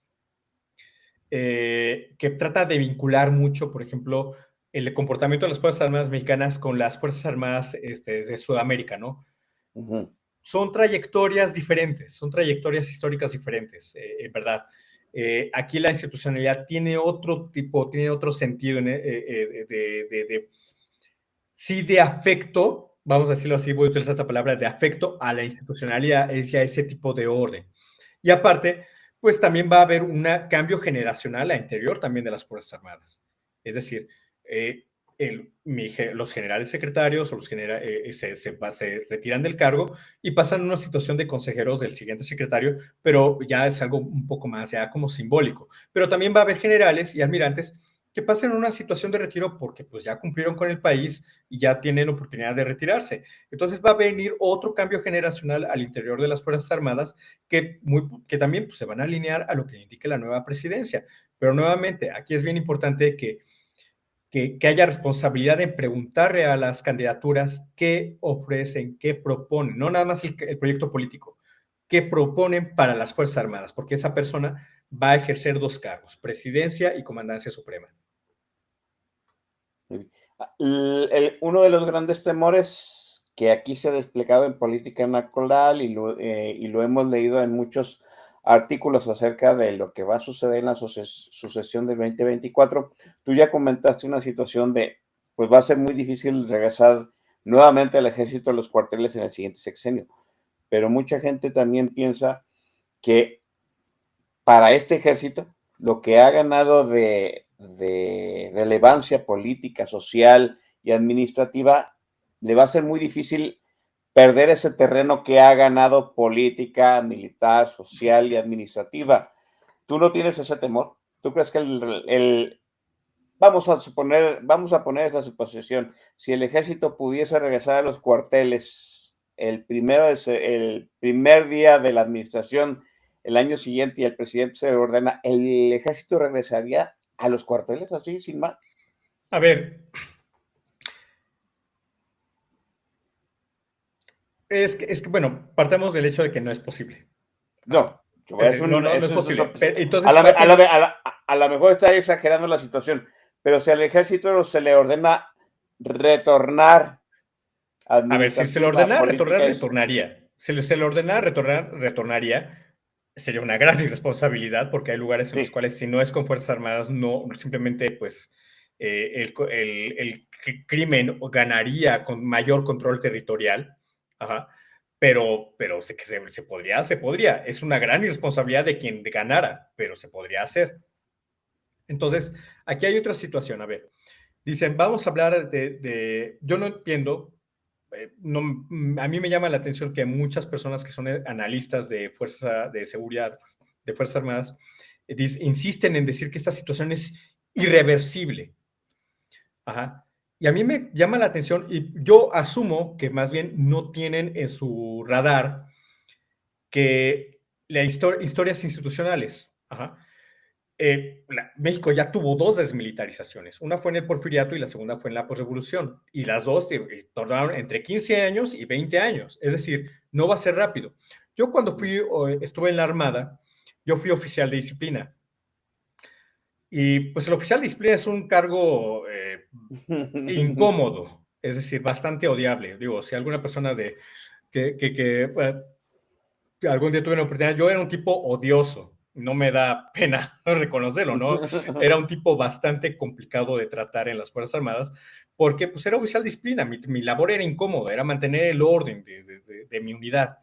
que trata de vincular mucho, por ejemplo, el comportamiento de las Fuerzas Armadas mexicanas con las Fuerzas Armadas de Sudamérica, ¿no? Ujú. Son trayectorias diferentes, son trayectorias históricas diferentes, en verdad. Aquí la institucionalidad tiene otro tipo, tiene otro sentido sí de afecto, vamos a decirlo así, voy a utilizar esa palabra, de afecto a la institucionalidad, es ya ese tipo de orden. Y aparte, pues también va a haber un cambio generacional a interior también de las Fuerzas Armadas. Es decir, eh, los generales secretarios o se retiran del cargo y pasan a una situación de consejeros del siguiente secretario, pero ya es algo un poco más, ya como simbólico. Pero también va a haber generales y almirantes que pasen a una situación de retiro porque pues ya cumplieron con el país y ya tienen oportunidad de retirarse. Entonces va a venir otro cambio generacional al interior de las Fuerzas Armadas que también pues, se van a alinear a lo que indique la nueva presidencia. Pero nuevamente, aquí es bien importante que haya responsabilidad en preguntarle a las candidaturas qué ofrecen, qué proponen, no nada más el proyecto político, qué proponen para las Fuerzas Armadas, porque esa persona va a ejercer dos cargos, presidencia y comandancia suprema. Uno de los grandes temores que aquí se ha desplegado en política nacional y lo hemos leído en muchos artículos acerca de lo que va a suceder en la sucesión del 2024. Tú ya comentaste una situación de, pues va a ser muy difícil regresar nuevamente al ejército de los cuarteles en el siguiente sexenio, pero mucha gente también piensa que para este ejército lo que ha ganado de relevancia política, social y administrativa, le va a ser muy difícil perder ese terreno que ha ganado política, militar, social y administrativa. ¿Tú no tienes ese temor? ¿Tú crees que vamos a poner esa suposición, si el ejército pudiese regresar a los cuarteles el primer día de la administración, el año siguiente y el presidente se ordena, el ejército regresaría a los cuarteles así, sin más? A ver, bueno, partamos del hecho de que no es posible. Ajá. No, es No, un, no, no es es posible. Pero, a, entonces, la, a, la, a, la, a lo mejor está exagerando la situación, pero si al ejército se le ordena retornar a ver, si se le administrativa, ordena retornar, política, es retornaría. Si se le ordena retornar, retornaría. Sería una gran irresponsabilidad porque hay lugares en los sí. cuales si no es con Fuerzas Armadas, no, simplemente pues el crimen ganaría con mayor control territorial. Ajá. Pero se podría. Es una gran irresponsabilidad de quien ganara, pero se podría hacer. Entonces, aquí hay otra situación. A ver, dicen, vamos a hablar yo no entiendo, no, a mí me llama la atención que muchas personas que son analistas de fuerza de seguridad, de Fuerzas Armadas, insisten en decir que esta situación es irreversible. Ajá. Y a mí me llama la atención y yo asumo que más bien no tienen en su radar que historias institucionales. Ajá. México ya tuvo dos desmilitarizaciones. Una fue en el Porfiriato y la segunda fue en la posrevolución. Y las dos tardaron entre 15 años y 20 años. Es decir, no va a ser rápido. Yo cuando estuve en la Armada, yo fui oficial de disciplina. Y pues el oficial de disciplina es un cargo incómodo, es decir, bastante odiable. Digo, si alguna persona que algún día tuve una oportunidad, yo era un tipo odioso, no me da pena reconocerlo, ¿no? Era un tipo bastante complicado de tratar en las Fuerzas Armadas, porque pues era oficial de disciplina, mi labor era incómoda, era mantener el orden de mi unidad.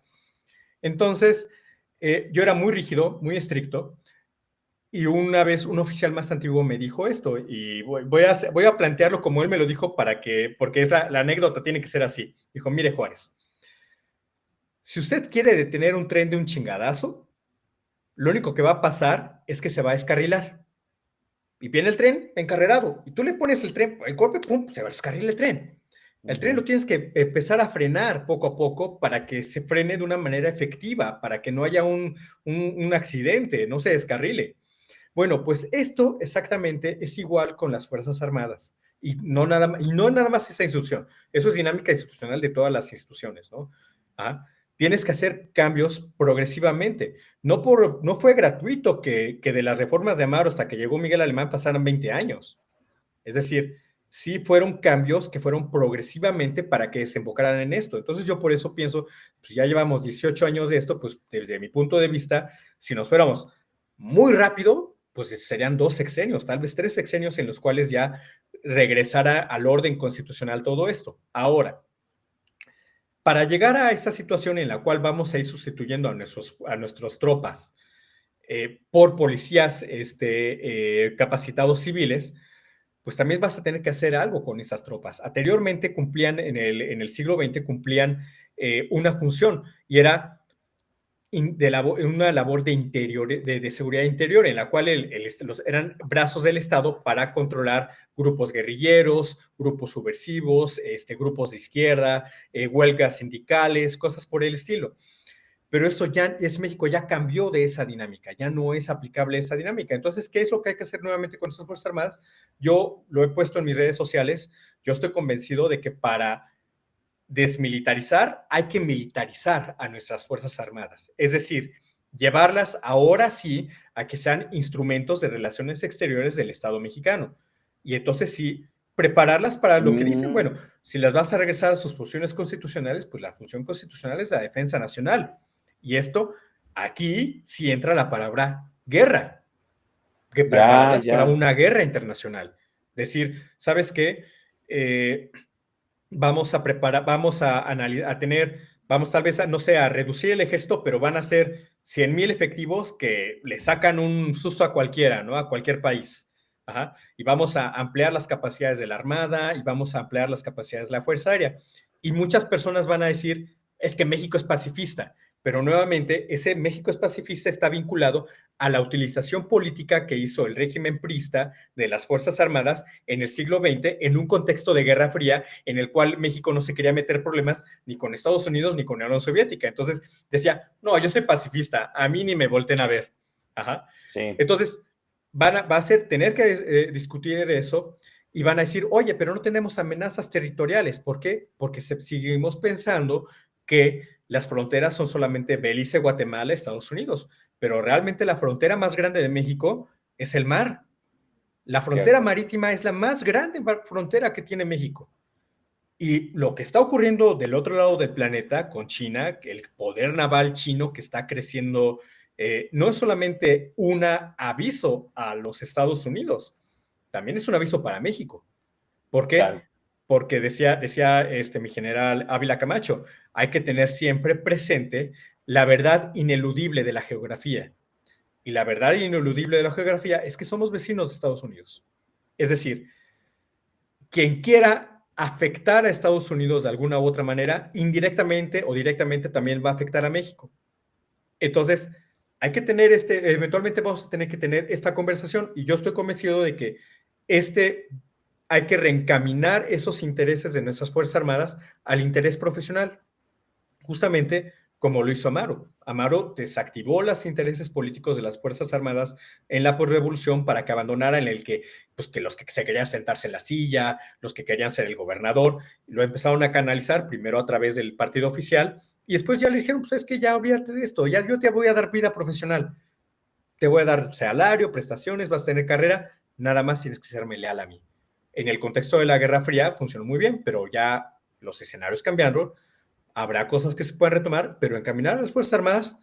Entonces, yo era muy rígido, muy estricto, y una vez un oficial más antiguo me dijo esto, y voy a plantearlo como él me lo dijo porque la anécdota tiene que ser así. Dijo, mire Juárez, si usted quiere detener un tren de un chingadazo, lo único que va a pasar es que se va a descarrilar. y viene el tren encarrerado, y tú le pones el tren, el golpe, pum, se va a descarrilar el tren. El tren lo tienes que empezar a frenar poco a poco para que se frene de una manera efectiva, para que no haya un accidente, no se descarrile. Bueno, pues esto exactamente es igual con las Fuerzas Armadas. Y no nada más esta institución. Eso es dinámica institucional de todas las instituciones, ¿no? ¿Ah? Tienes que hacer cambios progresivamente. No fue gratuito que de las reformas de Amaro hasta que llegó Miguel Alemán pasaran 20 años. Es decir, sí fueron cambios que fueron progresivamente para que desembocaran en esto. Entonces yo por eso pienso, pues ya llevamos 18 años de esto, pues desde mi punto de vista, si nos fuéramos muy rápido, pues serían 2 sexenios, tal vez 3 sexenios en los cuales ya regresara al orden constitucional todo esto. Ahora, para llegar a esta situación en la cual vamos a ir sustituyendo a nuestras tropas por policías capacitados civiles, pues también vas a tener que hacer algo con esas tropas. Anteriormente cumplían, en el siglo XX, cumplían una función y era una labor de seguridad interior, en la cual eran brazos del Estado para controlar grupos guerrilleros, grupos subversivos, grupos de izquierda, huelgas sindicales, cosas por el estilo. Pero eso ya es México, ya cambió de esa dinámica, ya no es aplicable esa dinámica. Entonces, ¿qué es lo que hay que hacer nuevamente con estas Fuerzas Armadas? Yo lo he puesto en mis redes sociales, yo estoy convencido de que para desmilitarizar hay que militarizar a nuestras Fuerzas Armadas, es decir, llevarlas ahora sí a que sean instrumentos de relaciones exteriores del Estado mexicano. Y entonces sí, prepararlas para lo que dicen, bueno, si las vas a regresar a sus funciones constitucionales, pues la función constitucional es la defensa nacional. Y esto, aquí sí entra la palabra guerra, que prepararlas para una guerra internacional. Decir, ¿sabes qué? Vamos a preparar, a tener, vamos tal vez, no sé, a reducir el ejército, pero van a ser 100,000 efectivos que le sacan un susto a cualquiera, ¿no? A cualquier país. Ajá. Y vamos a ampliar las capacidades de la Armada y vamos a ampliar las capacidades de la Fuerza Aérea. Y muchas personas van a decir, es que México es pacifista, pero nuevamente ese México es pacifista está vinculado a la utilización política que hizo el régimen priista de las Fuerzas Armadas en el siglo XX en un contexto de Guerra Fría en el cual México no se quería meter problemas ni con Estados Unidos ni con la Unión Soviética. Entonces decía, no, yo soy pacifista, a mí ni me volten a ver. Ajá. Sí. Entonces va a ser tener que discutir eso y van a decir, oye, pero no tenemos amenazas territoriales. ¿Por qué? Porque seguimos pensando que las fronteras son solamente Belice, Guatemala, Estados Unidos, pero realmente la frontera más grande de México es el mar. La frontera marítima es la más grande frontera que tiene México. Y lo que está ocurriendo del otro lado del planeta con China, el poder naval chino que está creciendo, no es solamente un aviso a los Estados Unidos, también es un aviso para México. ¿Por qué? Claro. Porque decía mi general Ávila Camacho, hay que tener siempre presente la verdad ineludible de la geografía. Y la verdad ineludible de la geografía es que somos vecinos de Estados Unidos. Es decir, quien quiera afectar a Estados Unidos de alguna u otra manera, indirectamente o directamente también va a afectar a México. Entonces, hay que tener eventualmente vamos a tener que tener esta conversación y yo estoy convencido de que hay que reencaminar esos intereses de nuestras Fuerzas Armadas al interés profesional, justamente como lo hizo Amaro. Amaro desactivó los intereses políticos de las Fuerzas Armadas en la posrevolución para que abandonaran pues que los que se querían sentarse en la silla, los que querían ser el gobernador, lo empezaron a canalizar primero a través del partido oficial y después ya le dijeron, pues es que ya olvídate de esto, ya yo te voy a dar vida profesional, te voy a dar salario, prestaciones, vas a tener carrera, nada más tienes que serme leal a mí. En el contexto de la Guerra Fría funcionó muy bien, pero ya los escenarios cambiaron, habrá cosas que se pueden retomar, pero encaminar a las Fuerzas Armadas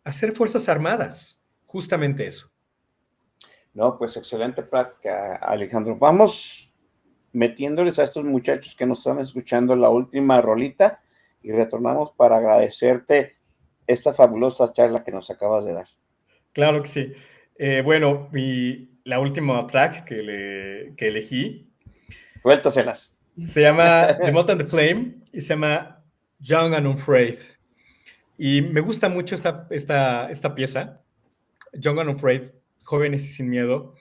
a ser Fuerzas Armadas, justamente eso. No, pues excelente práctica, Alejandro. Vamos metiéndoles a estos muchachos que nos están escuchando la última rolita y retornamos para agradecerte esta fabulosa charla que nos acabas de dar. Claro que sí. Bueno, la última track que elegí. Suéltaselas. Se llama The Moth and the Flame y se llama Young and Unafraid. Y me gusta mucho esta pieza, Young and Unafraid, Jóvenes y Sin Miedo,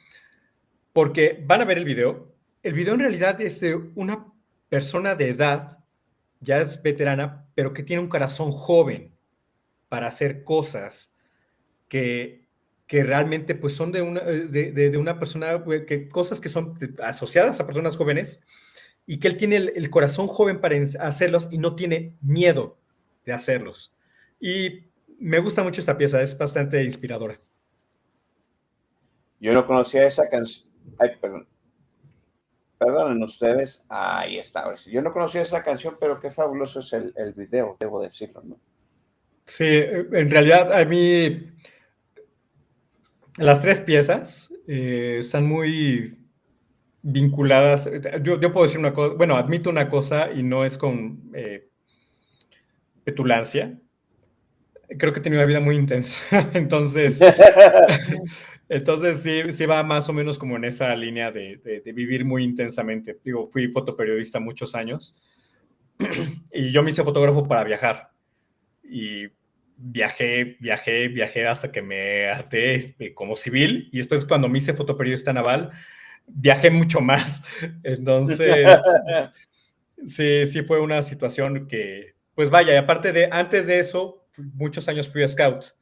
porque van a ver el video. El video en realidad es de una persona de edad, ya es veterana, pero que tiene un corazón joven para hacer cosas que, que realmente pues son de una persona, que cosas que son asociadas a personas jóvenes y que él tiene el corazón joven para hacerlos y no tiene miedo de hacerlos. Y me gusta mucho esta pieza, es bastante inspiradora. Yo no conocía esa canción. Ay, perdón. Perdonen ustedes. Ahí está. Ahora sí. Yo no conocía esa canción, pero qué fabuloso es el video, debo decirlo, ¿no? Sí, en realidad a mí las tres piezas están muy vinculadas. Yo puedo decir una cosa, bueno, admito una cosa y no es con petulancia. Creo que he tenido una vida muy intensa, entonces sí va más o menos como en esa línea de vivir muy intensamente. Digo, fui fotoperiodista muchos años y yo me hice fotógrafo para viajar y viajé hasta que me harté como civil y después cuando me hice fotoperiodista naval, viajé mucho más. Entonces, sí fue una situación que, pues vaya, y aparte de, antes de eso, muchos años fui scout.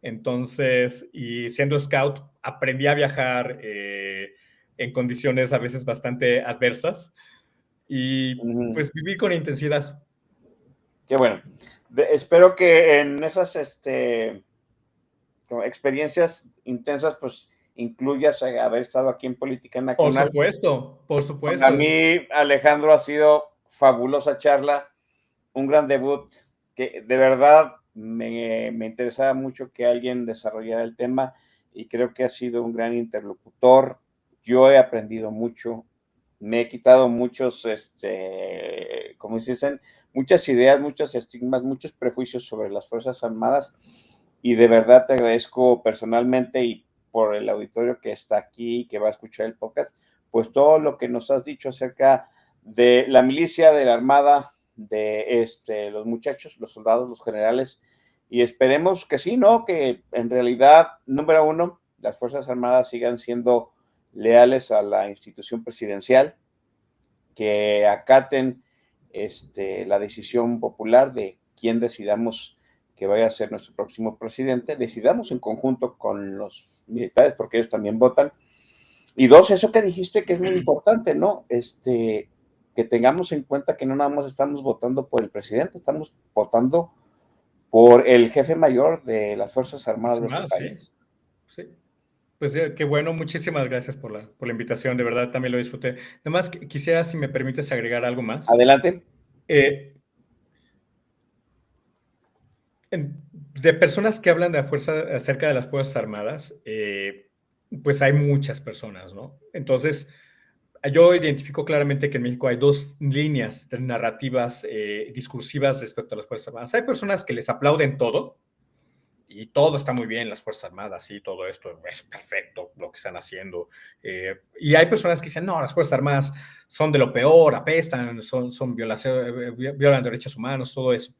Entonces, y siendo scout, aprendí a viajar en condiciones a veces bastante adversas y pues viví con intensidad. Qué bueno. Espero que en esas como experiencias intensas, pues incluyas haber estado aquí en Política Por Nacional. supuesto, por Para supuesto. mí, Alejandro, ha sido fabulosa charla, un gran debut, que de verdad me interesaba mucho que alguien desarrollara el tema y creo que ha sido un gran interlocutor. Yo he aprendido mucho, me he quitado muchos, como dicen, muchas ideas, muchos estigmas, muchos prejuicios sobre las Fuerzas Armadas y de verdad te agradezco personalmente y por el auditorio que está aquí y que va a escuchar el podcast, pues todo lo que nos has dicho acerca de la milicia, de la Armada, de los muchachos, los soldados, los generales, y esperemos que sí, ¿no? Que en realidad, número uno, las Fuerzas Armadas sigan siendo leales a la institución presidencial, que acaten la decisión popular de quién decidamos que vaya a ser nuestro próximo presidente, decidamos en conjunto con los militares, porque ellos también votan. Y dos, eso que dijiste que es muy importante, ¿no? Que tengamos en cuenta que no nada más estamos votando por el presidente, estamos votando por el jefe mayor de las Fuerzas Armadas de este Más, sí, país. sí. Pues qué bueno, muchísimas gracias por la invitación, de verdad también lo disfruté. Además, quisiera, si me permites, agregar algo más. Adelante. Eh, de personas que hablan de la fuerza, acerca de las Fuerzas Armadas, pues hay muchas personas, ¿no? Entonces, yo identifico claramente que en México hay dos líneas de narrativas discursivas respecto a las Fuerzas Armadas. Hay personas que les aplauden todo, y todo está muy bien, las Fuerzas Armadas y todo esto es perfecto lo que están haciendo. Y hay personas que dicen, no, las Fuerzas Armadas son de lo peor, apestan, son violan derechos humanos, todo eso.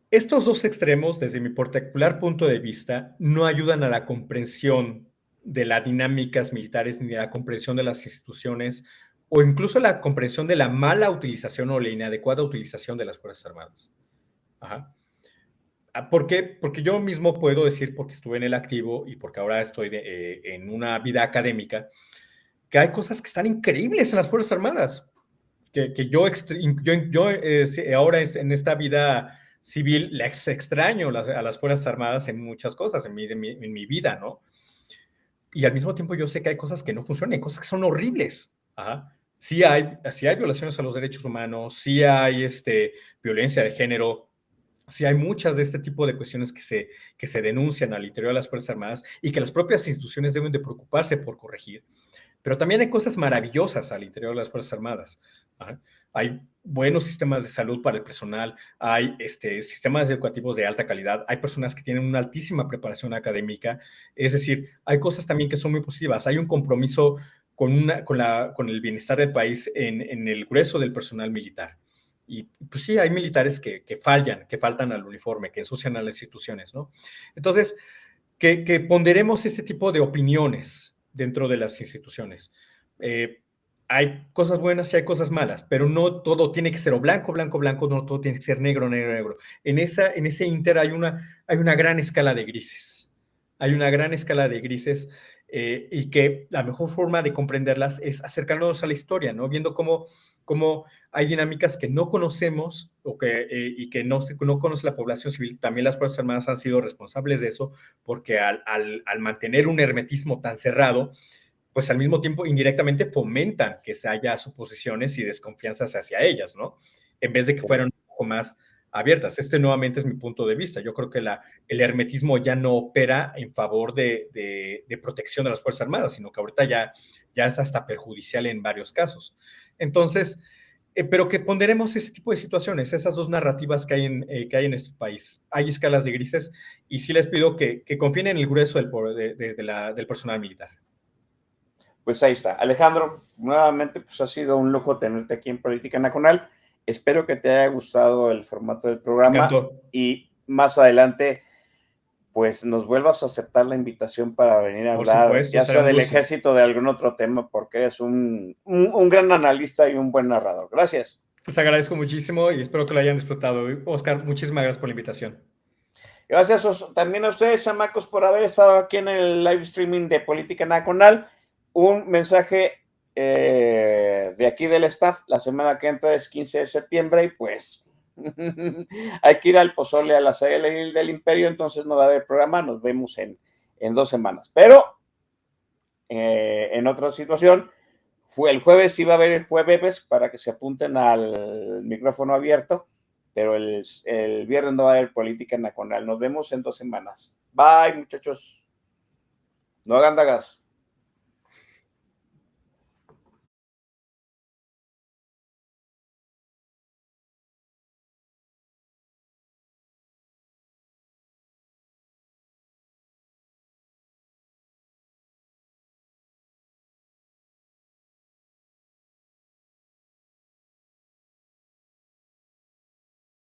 Estos dos extremos, desde mi particular punto de vista, no ayudan a la comprensión de las dinámicas militares ni a la comprensión de las instituciones o incluso la comprensión de la mala utilización o la inadecuada utilización de las Fuerzas Armadas. Ajá. ¿Por qué? Porque yo mismo puedo decir, porque estuve en el activo y porque ahora estoy en una vida académica, que hay cosas que están increíbles en las Fuerzas Armadas, que ahora en esta vida civil les extraño a las Fuerzas Armadas en muchas cosas en mi vida, ¿no? Y al mismo tiempo yo sé que hay cosas que no funcionan, hay cosas que son horribles. Ajá. Sí hay violaciones a los derechos humanos, sí hay violencia de género, sí hay muchas de este tipo de cuestiones que se denuncian al interior de las Fuerzas Armadas y que las propias instituciones deben de preocuparse por corregir. Pero también hay cosas maravillosas al interior de las Fuerzas Armadas. Ajá. Hay buenos sistemas de salud para el personal, hay sistemas educativos de alta calidad, hay personas que tienen una altísima preparación académica, es decir, hay cosas también que son muy positivas, hay un compromiso con el bienestar del país en el grueso del personal militar. Y pues sí, hay militares que faltan al uniforme, que ensucian a las instituciones, ¿no? Entonces, que ponderemos este tipo de opiniones dentro de las instituciones. Hay cosas buenas y hay cosas malas, pero no todo tiene que ser o blanco, blanco, blanco, no todo tiene que ser negro, negro, negro. En ese inter hay una gran escala de grises. Hay una gran escala de grises y que la mejor forma de comprenderlas es acercarnos a la historia, ¿no? Viendo cómo hay dinámicas que no conocemos y que no conoce la población civil. También las Fuerzas Armadas han sido responsables de eso, porque al mantener un hermetismo tan cerrado, pues al mismo tiempo indirectamente fomentan que se haya suposiciones y desconfianzas hacia ellas, ¿no? En vez de que fueran un poco más abiertas. Este nuevamente es mi punto de vista. Yo creo que el hermetismo ya no opera en favor de protección de las Fuerzas Armadas, sino que ahorita ya es hasta perjudicial en varios casos. Entonces, pero que ponderemos ese tipo de situaciones, esas dos narrativas que hay en este país. Hay escalas de grises y sí les pido que confíen en el grueso del personal militar. Pues ahí está. Alejandro, nuevamente, pues ha sido un lujo tenerte aquí en Política Nacional. Espero que te haya gustado el formato del Me programa encantó. y más adelante, pues nos vuelvas a aceptar la invitación para venir a Por hablar, supuesto, ya será sea un del gusto. ejército o de algún otro tema, porque eres un gran analista y un buen narrador. Gracias. Les agradezco muchísimo y espero que lo hayan disfrutado. Oscar, muchísimas gracias por la invitación. Gracias también a ustedes, chamacos, por haber estado aquí en el live streaming de Política Nacional. Un mensaje de aquí del staff, la semana que entra es 15 de septiembre y pues hay que ir al pozole a la sede del Imperio, entonces no va a haber programa, nos vemos en 2 semanas. Pero en otra situación, fue el jueves, iba a haber el jueves para que se apunten al micrófono abierto, pero el viernes no va a haber Política Nacional. Nos vemos en 2 semanas. Bye, muchachos. No hagan dagas.